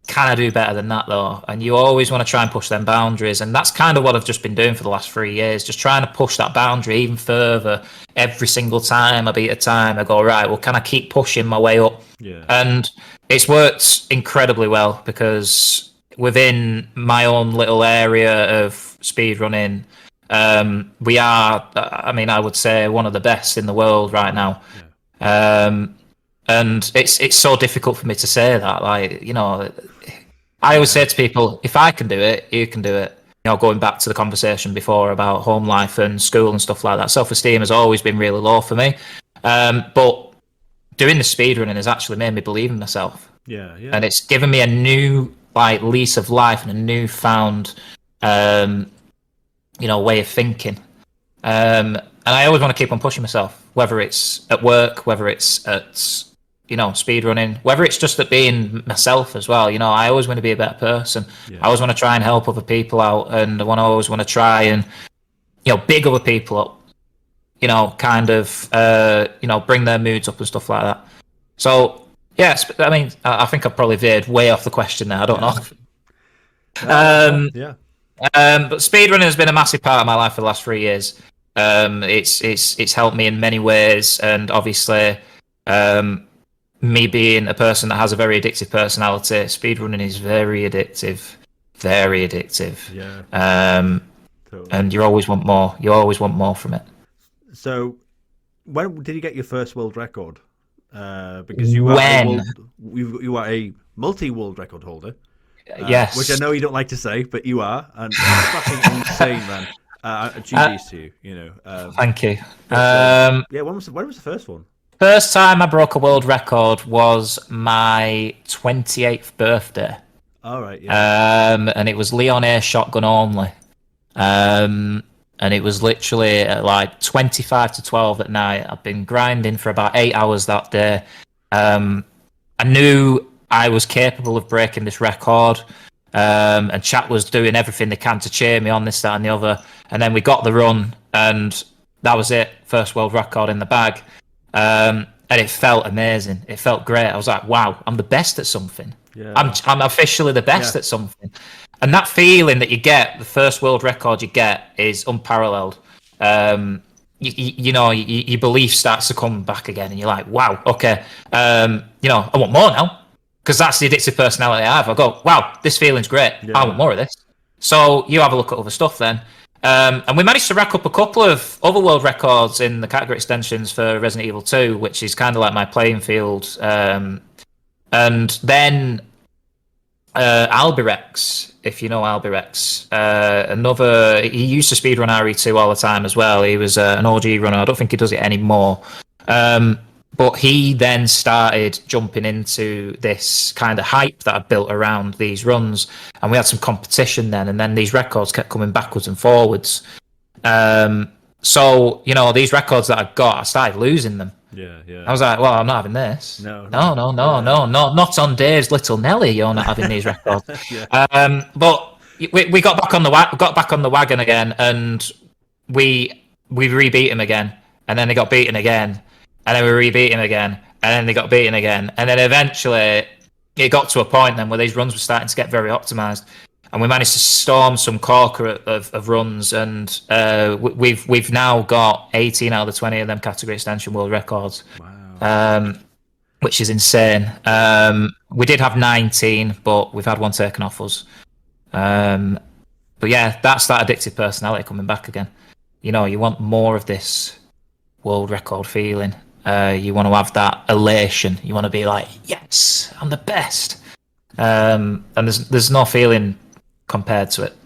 can I do better than that though? And you always want to try and push them boundaries, and that's kind of what I've just been doing for the last 3 years, just trying to push that boundary even further. Every single time I beat a time, I go, right, well, can I keep pushing my way up? Yeah. And it's worked incredibly well because within my own little area of speedrunning, we are, I would say, one of the best in the world right now. Yeah. And it's so difficult for me to say that. I always say to people, if I can do it, you can do it. Going back to the conversation before about home life and school and stuff like that, self-esteem has always been really low for me. But doing the speedrunning has actually made me believe in myself. Yeah. And it's given me a new lease of life and a newfound way of thinking. And I always want to keep on pushing myself, whether it's at work, whether it's at speedrunning, whether it's just at being myself as well. I always want to be a better person. Yeah. I always want to try and help other people out, and always want to try and big other people up, bring their moods up and stuff like that. So yes, I think I've probably veered way off the question there. I don't know. But speedrunning has been a massive part of my life for the last 3 years. It's helped me in many ways, and obviously me being a person that has a very addictive personality, speedrunning is very addictive. Yeah. Totally. And you always want more. You always want more from it. So, when did you get your first world record? Because you are a multi-world record holder. Yes. Which I know you don't like to say, but you are, and that's fucking insane, man. GG's to you. Thank you. When was the first one? First time I broke a world record was my 28th birthday. All right, yeah. And it was Leon A shotgun only. And it was literally at 25 to 12 at night. I've been grinding for about 8 hours that day. I knew I was capable of breaking this record. And chat was doing everything they can to cheer me on, this, that, and the other. And then we got the run, and that was it. First world record in the bag. And it felt amazing. It felt great. I was like, wow, I'm the best at something. Yeah. I'm officially the best at something. And that feeling that you get, the first world record you get, is unparalleled. Your belief starts to come back again, and you're like, wow, okay, I want more now. Because that's the addictive personality I have. I go, wow, this feeling's great. Yeah. I want more of this. So you have a look at other stuff then. And we managed to rack up a couple of other world records in the category extensions for Resident Evil 2, which is kind of like my playing field. And then Albirex, if you know Albirex, he used to speedrun RE2 all the time as well. He was an OG runner. I don't think he does it anymore. But he then started jumping into this kind of hype that I built around these runs, and we had some competition then, and then these records kept coming backwards and forwards. So, these records that I got, I started losing them. Yeah. I was like, well, I'm not having this. No, not on Dave's Little Nelly. You're not having these records. But we got back on the wagon again, and we re-beat him again, and then they got beaten again. And then we re-beat him again, and then they got beaten again, and then eventually it got to a point then where these runs were starting to get very optimized, and we managed to storm some corker of runs, and we've now got 18 out of the 20 of them category extension world records. Wow. Which is insane. We did have 19, but we've had one taken off us. But yeah, that's that addictive personality coming back again. You want more of this world record feeling. You want to have that elation. You want to be like, yes, I'm the best. And there's no feeling compared to it.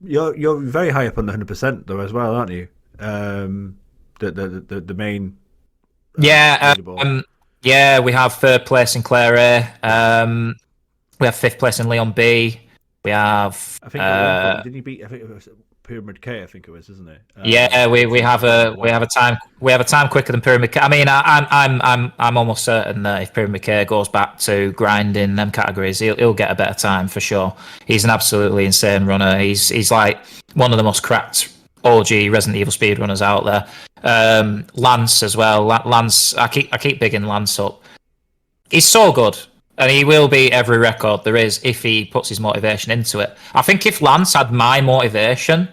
You're very high up on the 100% though as well, aren't you? The main. Yeah, we have third place in Claire A. We have fifth place in Leon B. We have. I think didn't you beat? I think it was Pyramid K. I think it was, isn't it? We have a time quicker than Pyramid K. I mean, I'm almost certain that if Pyramid K goes back to grinding them categories, he'll get a better time for sure. He's an absolutely insane runner. He's like one of the most cracked OG Resident Evil speedrunners out there. Lance as well. Lance, I keep bigging Lance up. He's so good. And he will beat every record there is if he puts his motivation into it. I think if Lance had my motivation,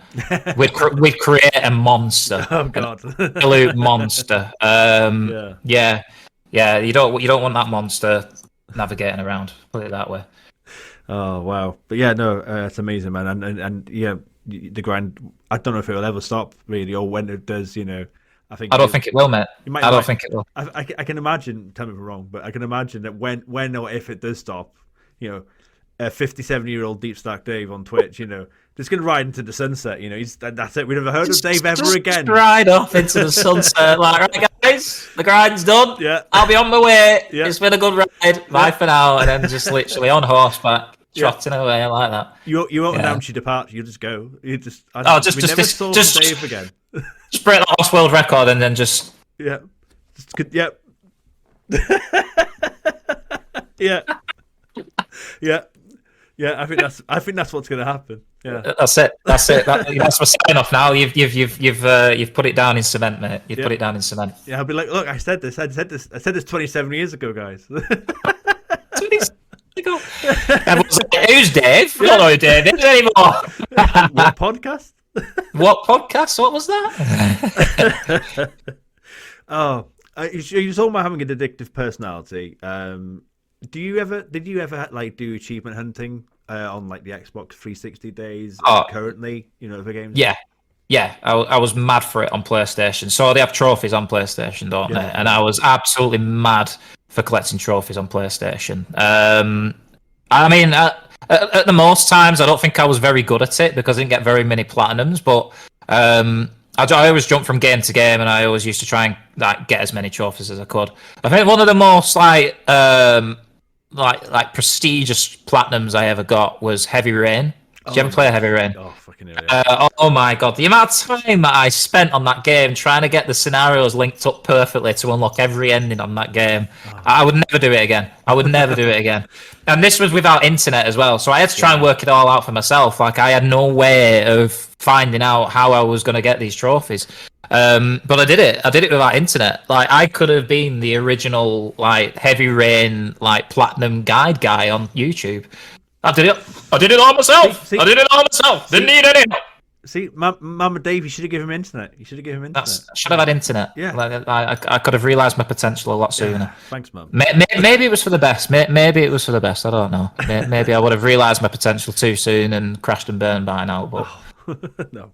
we'd create a monster. Oh God, an absolute monster. Yeah. You don't want that monster navigating around. Put it that way. Oh wow, but yeah, no, it's amazing, man. And yeah, the grind. I don't know if it will ever stop really, or when it does. I don't think it will, mate. I don't think it will. I can imagine. Tell me if I'm wrong, but I can imagine that when or if it does stop, a 57-year-old DeepStackDave on Twitch, just gonna ride into the sunset. That's it. We never heard of Dave ever again. Ride off into the sunset, like, right, guys, the grind's done. Yeah, I'll be on my way. Yeah. It's been a good ride. Bye for now, and then just literally on horseback. Trotting away like that. You won't announce your departure. You just go. You just. We never saw Dave again. Just break the last world record and then just. Yeah. Yep. Yeah. Yeah. I think that's what's going to happen. Yeah. That's it. That's my sign off now. You've put it down in cement, mate. You've put it down in cement. Yeah. I'll be like, look, I said this 27 years ago, guys. Everyone's like, who's Dave? We don't know who Dave is anymore. What podcast? What podcast? What was that? You're talking about having an addictive personality. Did you ever do achievement hunting on like the Xbox 360 days currently? For games. Yeah. I was mad for it on PlayStation. So they have trophies on PlayStation, don't they? And I was absolutely mad for collecting trophies on PlayStation. I mean, at the most times, I don't think I was very good at it because I didn't get very many platinums. But I always jumped from game to game, and I always used to try and get as many trophies as I could. I think one of the most like prestigious platinums I ever got was Heavy Rain. Did you ever play Heavy Rain? Oh, fucking hell. Oh my God. The amount of time that I spent on that game trying to get the scenarios linked up perfectly to unlock every ending on that game. I would never do it again. And this was without internet as well. So I had to try and work it all out for myself. Like, I had no way of finding out how I was going to get these trophies. But I did it. I did it without internet. Like, I could have been the original, Heavy Rain, platinum guide guy on YouTube. I did it all myself. Didn't need any help. See, Mama Dave, you should have given him internet. You should have given him internet. I should have had internet. Yeah. Like, I could have realised my potential a lot sooner. Yeah. Thanks, Mum. Maybe it was for the best. Maybe it was for the best. I don't know. Maybe I would have realised my potential too soon and crashed and burned by now. But No.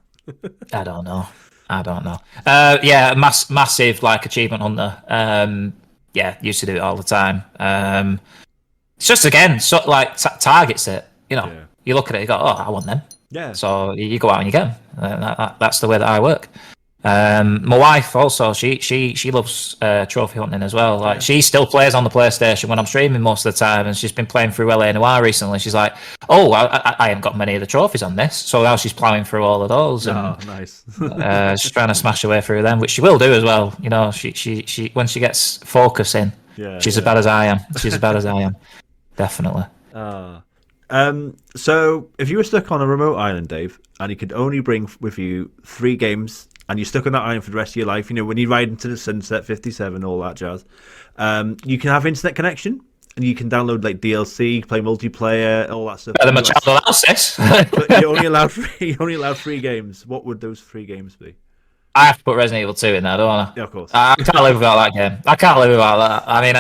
I don't know. Yeah, massive like achievement hunter. Yeah, used to do it all the time. It's just again, targets it. You know, you look at it, you go, oh, I want them. Yeah. So you go out and you get them. That's the way that I work. My wife also, she loves trophy hunting as well. Like she still plays on the PlayStation when I'm streaming most of the time, and she's been playing through LA Noire recently. She's like, "Oh, I haven't got many of the trophies on this," so now she's ploughing through all of those. And, nice. she's trying to smash her way through them, which she will do as well. You know, she when she gets focus in, she's as bad as I am. She's as bad as I am, definitely. So if you were stuck on a remote island, Dave, and you could only bring with you 3 games, and you're stuck on that island for the rest of your life, you know, when you ride into the sunset, 57, all that jazz, you can have internet connection, and you can download like DLC, play multiplayer, all that stuff. Better than my child allows this. But you're only allowed 3 games. What would those 3 games be? I have to put Resident Evil 2 in there, don't I? Yeah, of course. I can't live without that game. I can't live without that. I mean,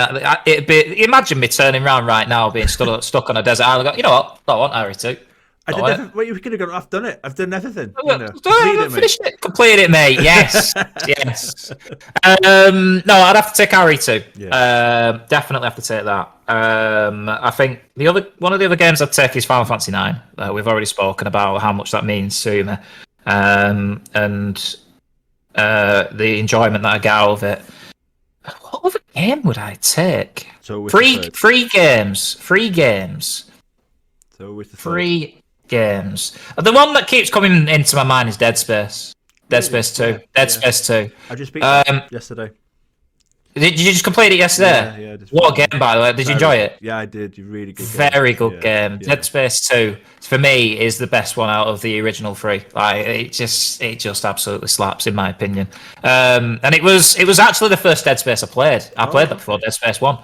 it'd be, imagine me turning around right now, being stuck on a desert island. Go, you know what? I want Harry 2. Wait, you could have gone. I've done it. I've done everything. Completed it, mate. Yes, yes. No, I'd have to take Harry 2. Yeah. Definitely have to take that. I think one of the other games I'd take is Final Fantasy 9. We've already spoken about how much that means to me, and the enjoyment that I get out of it. What other game would I take? So free games. So with the free games. The one that keeps coming into my mind is Dead Space. Dead Space 2. Dead Space 2. I just beat that yesterday. Did you just complete it yesterday? Yeah. What a game, by the way. Did you enjoy it? Yeah, I did. Really good game. Very good game. Yeah. Dead Space 2, for me, is the best one out of the original 3. Like it just absolutely slaps, in my opinion. And it was actually the first Dead Space I played. I played that before Dead Space 1.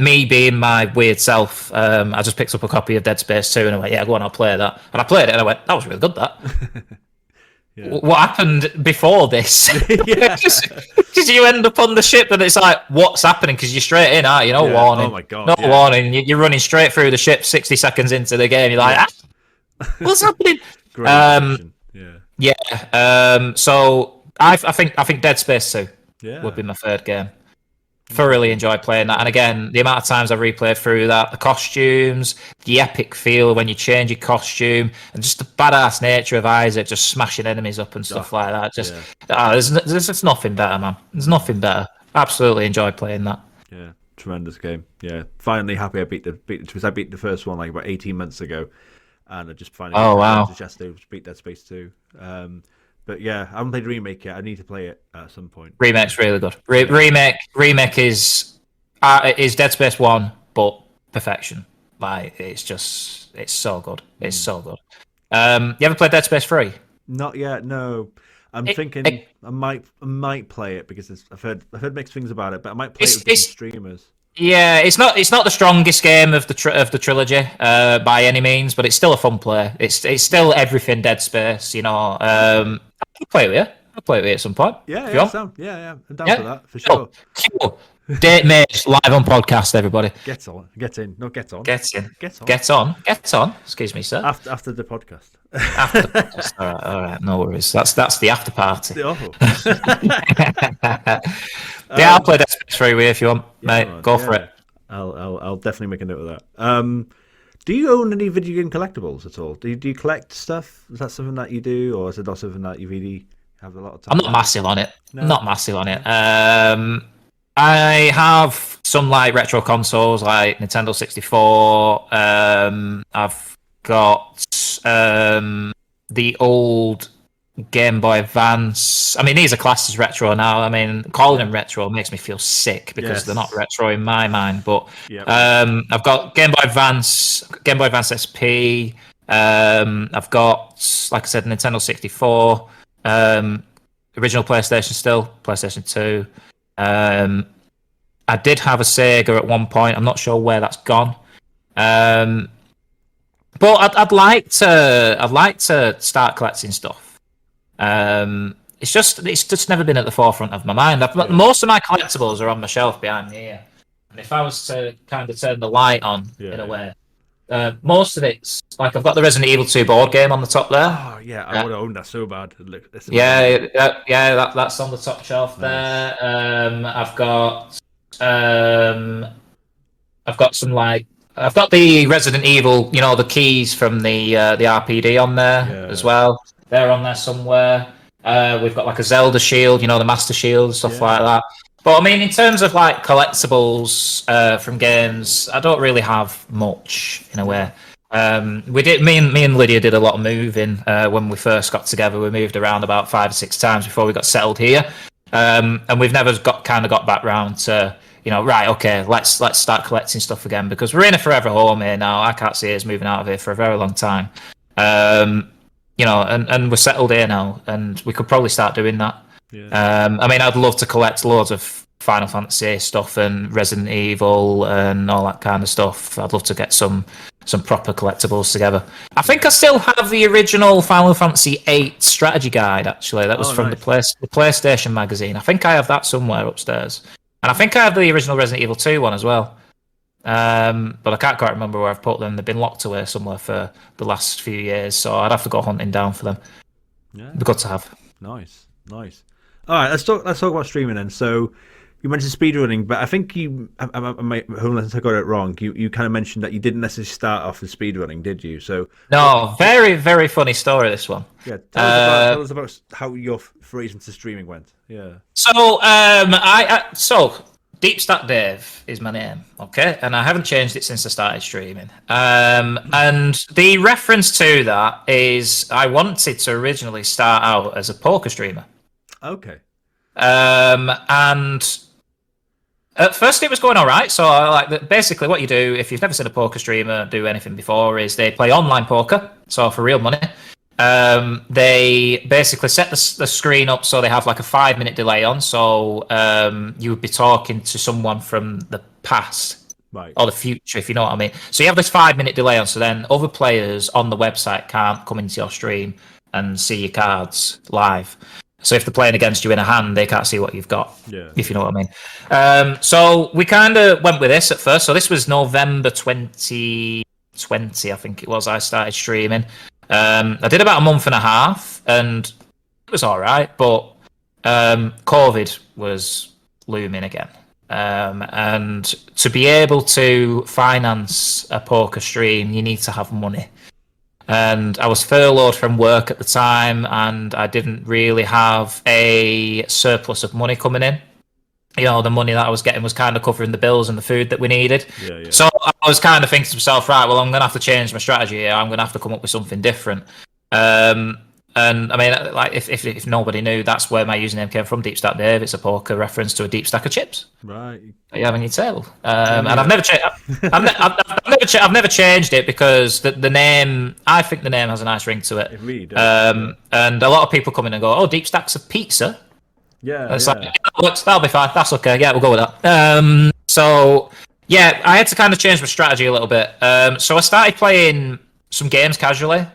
Me being my weird self, I just picked up a copy of Dead Space 2 and I went, yeah, go on, I'll play that. And I played it and I went, that was really good, that. What happened before this? Because you end up on the ship and it's like, what's happening? Because you're straight in, aren't you? No warning. Oh my God. No warning. You're running straight through the ship 60 seconds into the game. You're like, what's happening? So I think Dead Space 2 would be my third game. Thoroughly enjoy playing that, and again, the amount of times I've replayed through that, the costumes, the epic feel when you change your costume, and just the badass nature of Isaac just smashing enemies up and stuff like that. There's just nothing better, man. There's nothing better. Absolutely enjoy playing that. Yeah, tremendous game. Yeah, finally happy I beat because I beat the first one like about 18 months ago, and I just finally just to beat Dead Space 2. But yeah, I haven't played the remake yet. I need to play it at some point. Remake's really good. Remake is Dead Space 1, but perfection. Like it's so good. It's so good. You ever played Dead Space 3? Not yet. No. I'm thinking I might play it because I've heard mixed things about it, but I might play it with streamers. Yeah, it's not the strongest game of the trilogy by any means, but it's still a fun play. It's still everything Dead Space, you know. I'll play it with you. I'll play it with you at some point. Yeah. I'm down for that for sure. Cool. Date mate live on podcast, everybody. Get on. Get in. No, get on. Get in. Get on. Excuse me, sir. After the podcast. After the podcast. All right. No worries. That's the after party. I'll play Dead Space 3 with you if you want, mate. Go for it. I'll definitely make a note of that. Do you own any video game collectibles at all? Do you collect stuff? Is that something that you do, or is it not something that you really have a lot of time? I'm not massive on it. No? Not massive on it. I have some like retro consoles, like Nintendo 64. I've got the old Game Boy Advance. I mean, these are classed as retro now. I mean, calling them retro makes me feel sick because they're not retro in my mind. But I've got Game Boy Advance, Game Boy Advance SP. I've got, like I said, Nintendo 64. Original PlayStation, PlayStation 2. I did have a Sega at one point. I'm not sure where that's gone. But I'd like to start collecting stuff. It's just never been at the forefront of my mind. Most of my collectibles are on my shelf behind me here, and if I was to kind of turn the light on in a way, most of it's like I've got the Resident Evil 2 board game on the top there. Oh yeah, I would have owned that so bad. That's on the top shelf there. I've got some like. I've got the Resident Evil, the keys from the RPD on there as well. They're on there somewhere. We've got like a Zelda shield, the Master Shield, stuff like that. But I mean, in terms of like collectibles from games, I don't really have much in a way. Me and Lydia did a lot of moving when we first got together. We moved around about 5 or 6 times before we got settled here, and we've never got back round to. Right, okay, let's start collecting stuff again because we're in a forever home here now. I can't see us moving out of here for a very long time. And we're settled here now, and we could probably start doing that. Yeah. I mean, I'd love to collect loads of Final Fantasy stuff and Resident Evil and all that kind of stuff. I'd love to get some proper collectibles together. I think I still have the original Final Fantasy VIII strategy guide, actually. That was from the PlayStation magazine. I think I have that somewhere upstairs. And I think I have the original Resident Evil 2 one as well. But I can't quite remember where I've put them. They've been locked away somewhere for the last few years, so I'd have to go hunting down for them. Yeah. They're good to have. Nice. All right, let's talk about streaming then. So you mentioned speedrunning, but I think unless I got it wrong, you kind of mentioned that you didn't necessarily start off with speedrunning, did you? So no, very, very funny story, this one. Yeah, tell us about how your foray into streaming went. Yeah. So DeepStackDave is my name, okay, and I haven't changed it since I started streaming. And the reference to that is I wanted to originally start out as a poker streamer. Okay. And at first it was going all right. So basically what you do, if you've never seen a poker streamer do anything before, is they play online poker, so for real money. They basically set the screen up so they have like a 5-minute delay on. So you would be talking to someone from the past or the future, if you know what I mean. So you have this 5-minute delay on, so then other players on the website can't come into your stream and see your cards live. So if they're playing against you in a hand, they can't see what you've got, if you know what I mean. So we kind of went with this at first. So this was November 2020, I think it was, I started streaming. I did about a month and a half, and it was all right, but COVID was looming again. And to be able to finance a poker stream, you need to have money. And I was furloughed from work at the time, and I didn't really have a surplus of money coming in. The money that I was getting was kind of covering the bills and the food that we needed. Yeah. So I was kind of thinking to myself, right, well, I'm going to have to change my strategy here. I'm going to have to come up with something different. And I mean, like, if nobody knew, that's where my username came from, DeepStackDave. It's a poker reference to a deep stack of chips. Right. That you have on your table. And I've never changed it because the name. I think the name has a nice ring to it. It really does. And a lot of people come in and go, "Oh, deep stacks of pizza." Yeah. It's like, that'll be fine. That's okay. Yeah, we'll go with that. So yeah, I had to kind of change my strategy a little bit. So I started playing some games casually.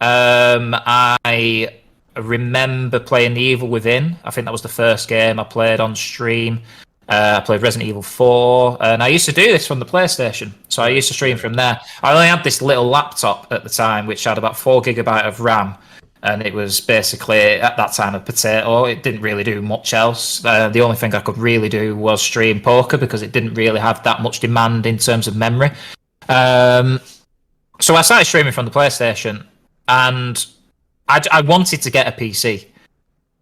I remember playing The Evil Within. I think that was the first game I played on stream. I played Resident Evil 4, and I used to do this from the PlayStation. So I used to stream from there. I only had this little laptop at the time, which had about 4 GB of RAM, and it was basically, at that time, a potato. It didn't really do much else. The only thing I could really do was stream poker, because it didn't really have that much demand in terms of memory. So I started streaming from the PlayStation, and I wanted to get a PC.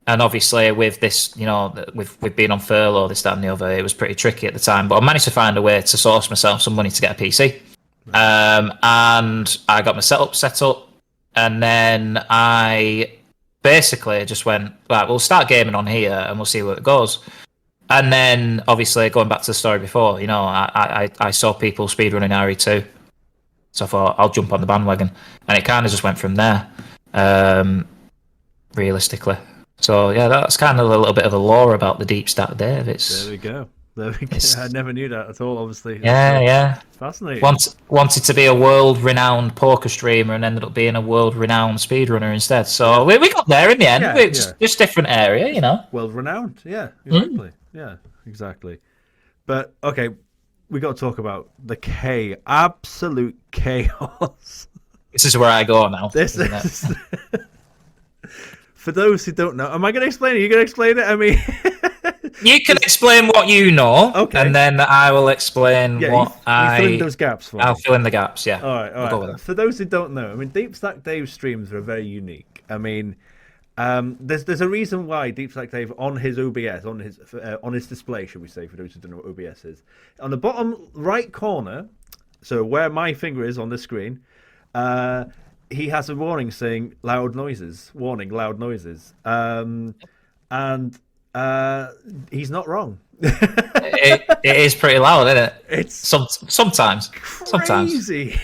And obviously with this, with being on furlough, this, that and the other, it was pretty tricky at the time. But I managed to find a way to source myself some money to get a PC. And I got my setup set up. And then I basically just went, right, we'll start gaming on here and we'll see where it goes. And then obviously going back to the story before, I saw people speedrunning RE2. So I thought, I'll jump on the bandwagon. And it kind of just went from there, realistically. So yeah, that's kind of a little bit of a lore about the DeepStackDave. There we go. There we go. I never knew that at all. Obviously, Yeah. Fascinating. Wanted to be a world-renowned poker streamer and ended up being a world-renowned speedrunner instead. So we got there in the end. It's just different area, you know. World-renowned. Yeah, exactly. Yeah, exactly. But okay, we got to talk about the absolute chaos. This is where I go now. This is. For those who don't know, am I going to explain it? Are you going to explain it? I mean, you can explain what you know, okay, and then I will explain what you fill in those gaps for I'll me. fill in the gaps. Yeah. All right. For those who don't know, I mean, DeepStackDave streams are very unique. I mean, there's a reason why DeepStackDave on his OBS, on his display, should we say, for those who don't know what OBS is, on the bottom right corner, so where my finger is on the screen, he has a warning saying loud noises. Warning, loud noises. And he's not wrong. it is pretty loud, isn't it? It's sometimes. Crazy.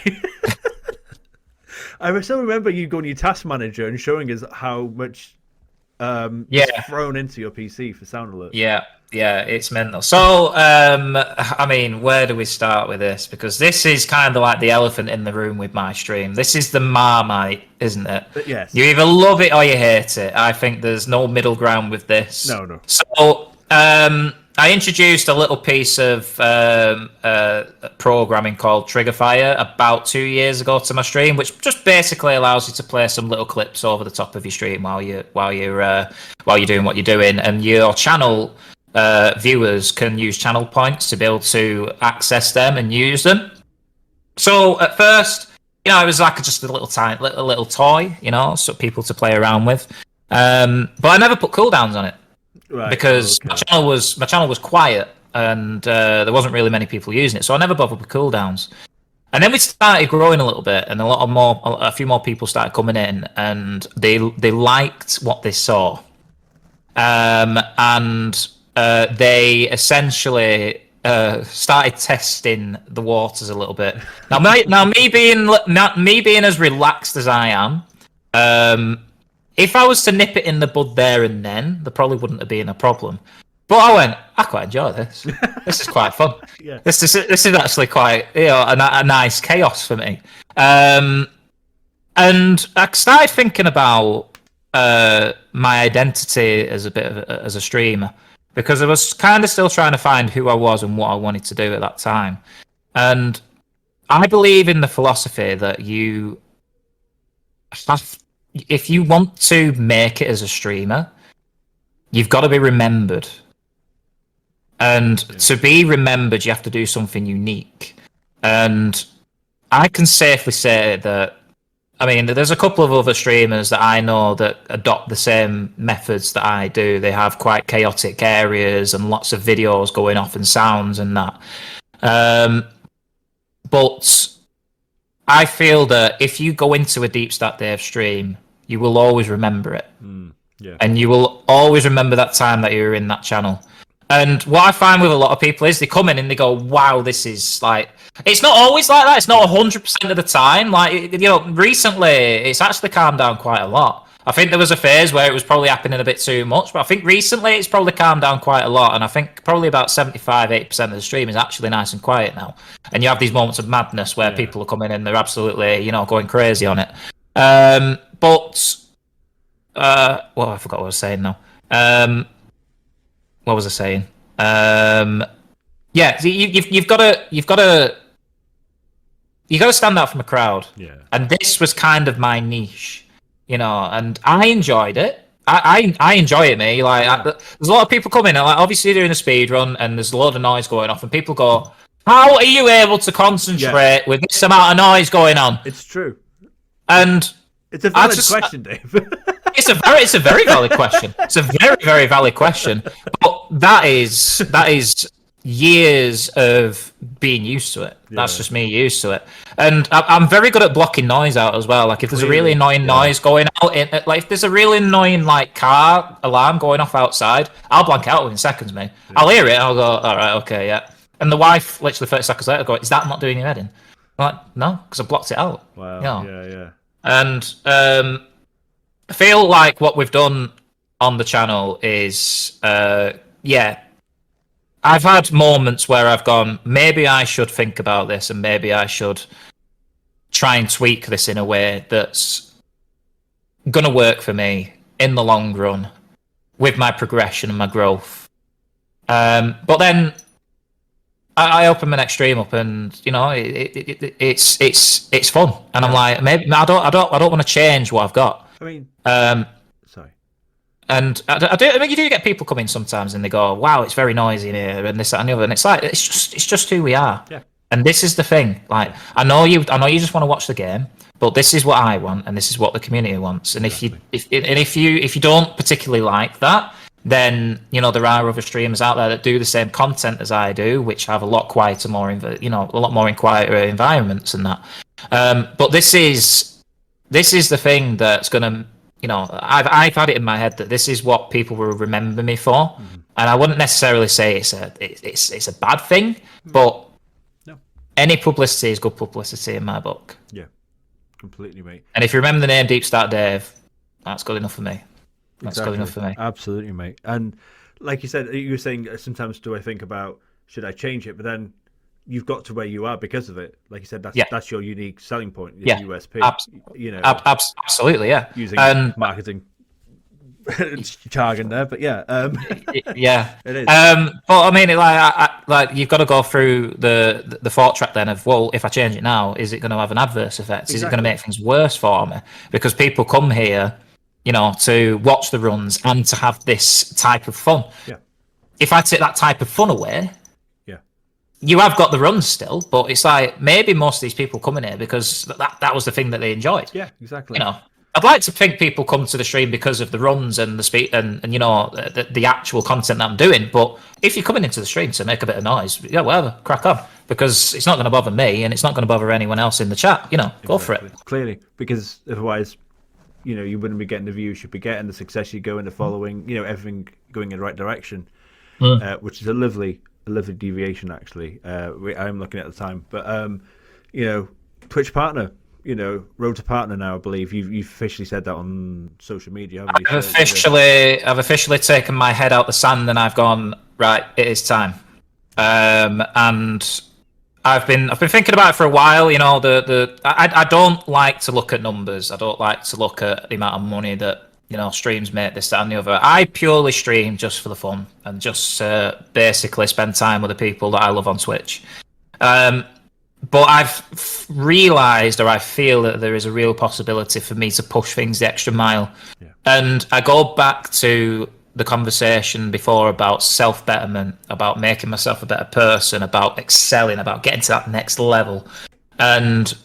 I still remember you going to your task manager and showing us how much is thrown into your PC for sound alert. Yeah, it's mental. So, I mean, where do we start with this? Because this is kind of like the elephant in the room with my stream. This is the Marmite, isn't it? Yes. You either love it or you hate it. I think there's no middle ground with this. No. So, I introduced a little piece of programming called Triggerfire about 2 years ago to my stream, which just basically allows you to play some little clips over the top of your stream while you're doing what you're doing, and your channel viewers can use channel points to be able to access them and use them. So at first, it was like just a little toy, so people to play around with. But I never put cooldowns on it. Right, because my channel was quiet and there wasn't really many people using it, so I never bothered with cooldowns. And then we started growing a little bit, and a few more people started coming in, and they liked what they saw, and they essentially started testing the waters a little bit. Now, me being as relaxed as I am. If I was to nip it in the bud there and then, there probably wouldn't have been a problem. But I quite enjoy this. This is quite fun. Yeah. This is actually quite a nice chaos for me. And I started thinking about my identity as a streamer, because I was kind of still trying to find who I was and what I wanted to do at that time. And I believe in the philosophy that if you want to make it as a streamer, you've got to be remembered. And to be remembered, you have to do something unique. And I can safely say that, there's a couple of other streamers that I know that adopt the same methods that I do. They have quite chaotic areas and lots of videos going off and sounds and that. But I feel that if you go into a DeepStackDave stream, you will always remember it. And you will always remember that time that you were in that channel. And what I find with a lot of people is they come in and they go, wow, this is like... It's not always like that. It's not 100% of the time. Recently, it's actually calmed down quite a lot. I think there was a phase where it was probably happening a bit too much, but I think recently it's probably calmed down quite a lot, and I think probably about 75-80% of the stream is actually nice and quiet now. And you have these moments of madness where people are coming in, they're absolutely, going crazy on it. I forgot what I was saying now. What was I saying? You've got to stand out from a crowd. Yeah. And this was kind of my niche, and I enjoyed it. I enjoy it, me. There's a lot of people coming, and obviously you're doing a speed run, and there's a lot of noise going off, and people go, "How are you able to concentrate with this amount of noise going on?" It's true. And it's a valid question, Dave. It's a very valid question. It's a very, very valid question. But that is years of being used to it. Yeah. That's just me used to it. And I'm very good at blocking noise out as well. Like if there's a really annoying noise going out, if there's a really annoying car alarm going off outside, I'll blank out within seconds, mate. Yeah. I'll hear it and I'll go, all right, okay, yeah. And the wife, literally 30 seconds later, go, is that not doing your head in? I'm like, no, because I blocked it out. Wow. Yeah. And I feel like what we've done on the channel is, I I've had moments where I've gone, maybe I should think about this, and maybe I should try and tweak this in a way that's going to work for me in the long run with my progression and my growth. But then I open my next stream up, and it's fun, and I'm like, maybe I don't want to change what I've got. I mean, sorry. And I mean, you do get people come in sometimes, and they go, "Wow, it's very noisy in here," and this, that, and the other. And it's like, it's just who we are. Yeah. And this is the thing. Like, I know you just want to watch the game, but this is what I want, and this is what the community wants. And exactly. if you don't particularly like that, then there are other streamers out there that do the same content as I do, which have a lot quieter, a lot more in quieter environments and that. But this is the thing that's gonna. I've had it in my head that this is what people will remember me for, and I wouldn't necessarily say it's a bad thing, but any publicity is good publicity in my book. Yeah, completely, mate. And if you remember the name DeepStackDave, that's good enough for me. That's good enough for me. Absolutely, mate. And like you said, you were saying sometimes, do I think about should I change it? But then you've got to where you are because of it. Like you said, that's your unique selling point, your USP. Absolutely, yeah. Using marketing jargon there, but yeah, yeah, it is. But I mean, like you've got to go through the thought track then of, well, if I change it now, is it going to have an adverse effect? Exactly. Is it going to make things worse for me? Because people come here, to watch the runs and to have this type of fun. Yeah. If I take that type of fun away, you have got the runs still, but it's like maybe most of these people come in here because that was the thing that they enjoyed. Yeah, exactly. I'd like to think people come to the stream because of the runs and the speed and the actual content that I'm doing. But if you're coming into the stream to make a bit of noise, yeah, whatever, crack on, because it's not going to bother me and it's not going to bother anyone else in the chat. Go for it. Clearly, because otherwise, you wouldn't be getting the views you'd be getting, the success you go in, the following, everything going in the right direction, which is a lovely deviation actually. I'm looking at the time, but Twitch partner, road to partner now. I believe you've officially said that on social media, haven't you? I've officially taken my head out the sand and I've gone, right, it is time. And I've been thinking about it for a while. I don't like to look at numbers. I don't like to look at the amount of money that streams make, this, that, and the other. I purely stream just for the fun and just basically spend time with the people that I love on Twitch. But I've realised, or I feel that there is a real possibility for me to push things the extra mile. Yeah. And I go back to the conversation before about self-betterment, about making myself a better person, about excelling, about getting to that next level. And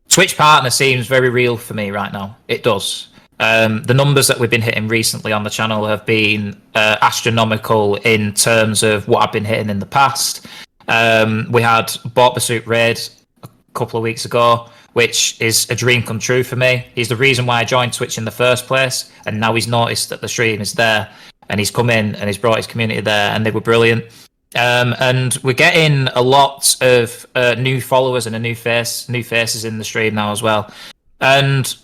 Twitch partner seems very real for me right now. It does. The numbers that we've been hitting recently on the channel have been astronomical in terms of what I've been hitting in the past. We had Bought Pursuit Raid a couple of weeks ago, which is a dream come true for me. He's the reason why I joined Twitch in the first place, and now he's noticed that the stream is there, and he's come in and he's brought his community there, and they were brilliant. And we're getting a lot of new followers and new faces in the stream now as well. And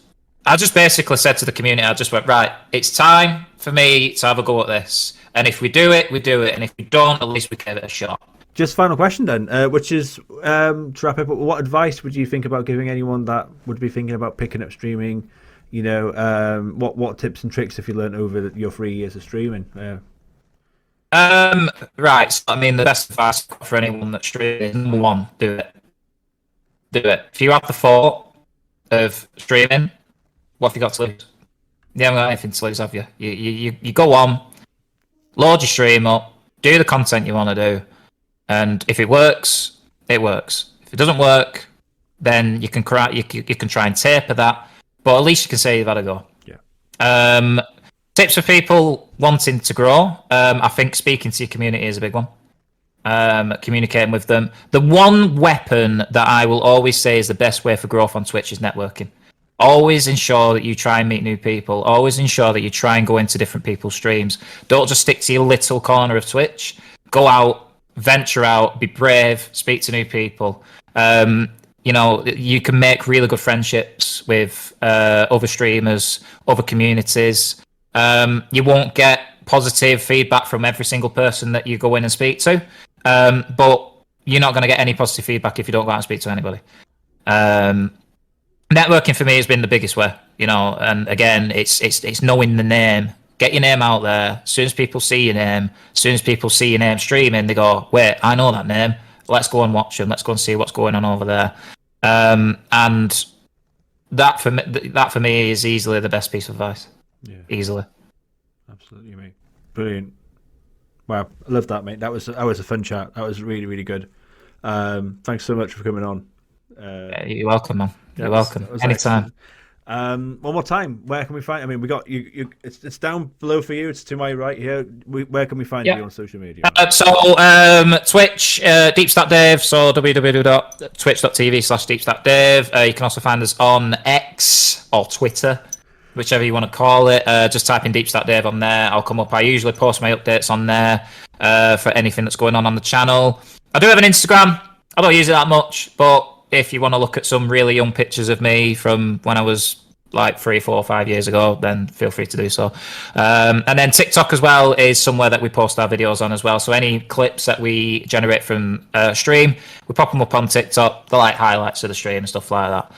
I just basically said to the community, I just went, right, it's time for me to have a go at this. And if we do it, we do it. And if we don't, at least we give it a shot. Just final question then, which is, to wrap up, what advice would you think about giving anyone that would be thinking about picking up streaming? What tips and tricks have you learned over your 3 years of streaming? Right, so, the best advice for anyone that's streaming is, number one, do it. Do it. If you have the thought of streaming, what have you got to lose? You haven't got anything to lose, have you? You go on, load your stream up, do the content you want to do, and if it works, it works. If it doesn't work, then you can try and taper that, but at least you can say you've had a go. Yeah. Tips for people wanting to grow. I think speaking to your community is a big one. Communicating with them. The one weapon that I will always say is the best way for growth on Twitch is networking. Always ensure that you try and meet new people. Always ensure that you try and go into different people's streams. Don't just stick to your little corner of Twitch. Go out, venture out, be brave, speak to new people. You can make really good friendships with other streamers, other communities. You won't get positive feedback from every single person that you go in and speak to. But you're not going to get any positive feedback if you don't go out and speak to anybody. Networking for me has been the biggest way, and again, it's knowing the name. Get your name out there. As soon as people see your name, streaming, they go, wait, I know that name. Let's go and watch them. Let's go and see what's going on over there. And that for me is easily the best piece of advice. Yeah. Easily. Absolutely, mate. Brilliant. Wow, I love that, mate. That was a fun chat. That was really, really good. Thanks so much for coming on. You're welcome, man. You're welcome. Anytime. Excellent. One more time, where can we find? I mean, we got you. It's down below for you. It's to my right here. Where can we find you on social media? So Twitch, DeepStackDave. So www.twitch.tv/DeepStackDave. You can also find us on X or Twitter, whichever you want to call it. Just type in DeepStackDave on there. I'll come up. I usually post my updates on there for anything that's going on the channel. I do have an Instagram. I don't use it that much, but if you want to look at some really young pictures of me from when I was like 3, 4, 5 years ago, then feel free to do so. And then TikTok as well is somewhere that we post our videos on as well. So any clips that we generate from stream, we pop them up on TikTok. They're like highlights of the stream and stuff like that.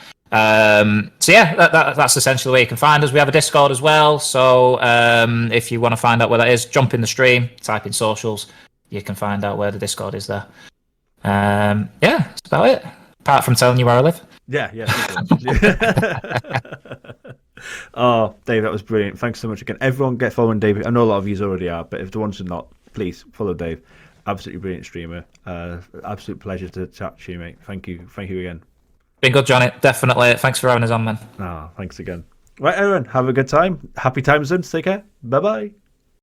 So yeah, that's essentially where you can find us. We have a Discord as well. So if you want to find out where that is, jump in the stream, type in socials. You can find out where the Discord is there. Yeah, that's about it. Apart from telling you where I live. Yeah. Oh, Dave, that was brilliant. Thanks so much again. Everyone get following Dave. I know a lot of you already are, but if the ones who are not, please follow Dave. Absolutely brilliant streamer. Absolute pleasure to chat to you, mate. Thank you again. Been good, Johnny. Definitely. Thanks for having us on, man. Thanks again. Right, everyone, have a good time. Happy time zones. Take care. Bye-bye.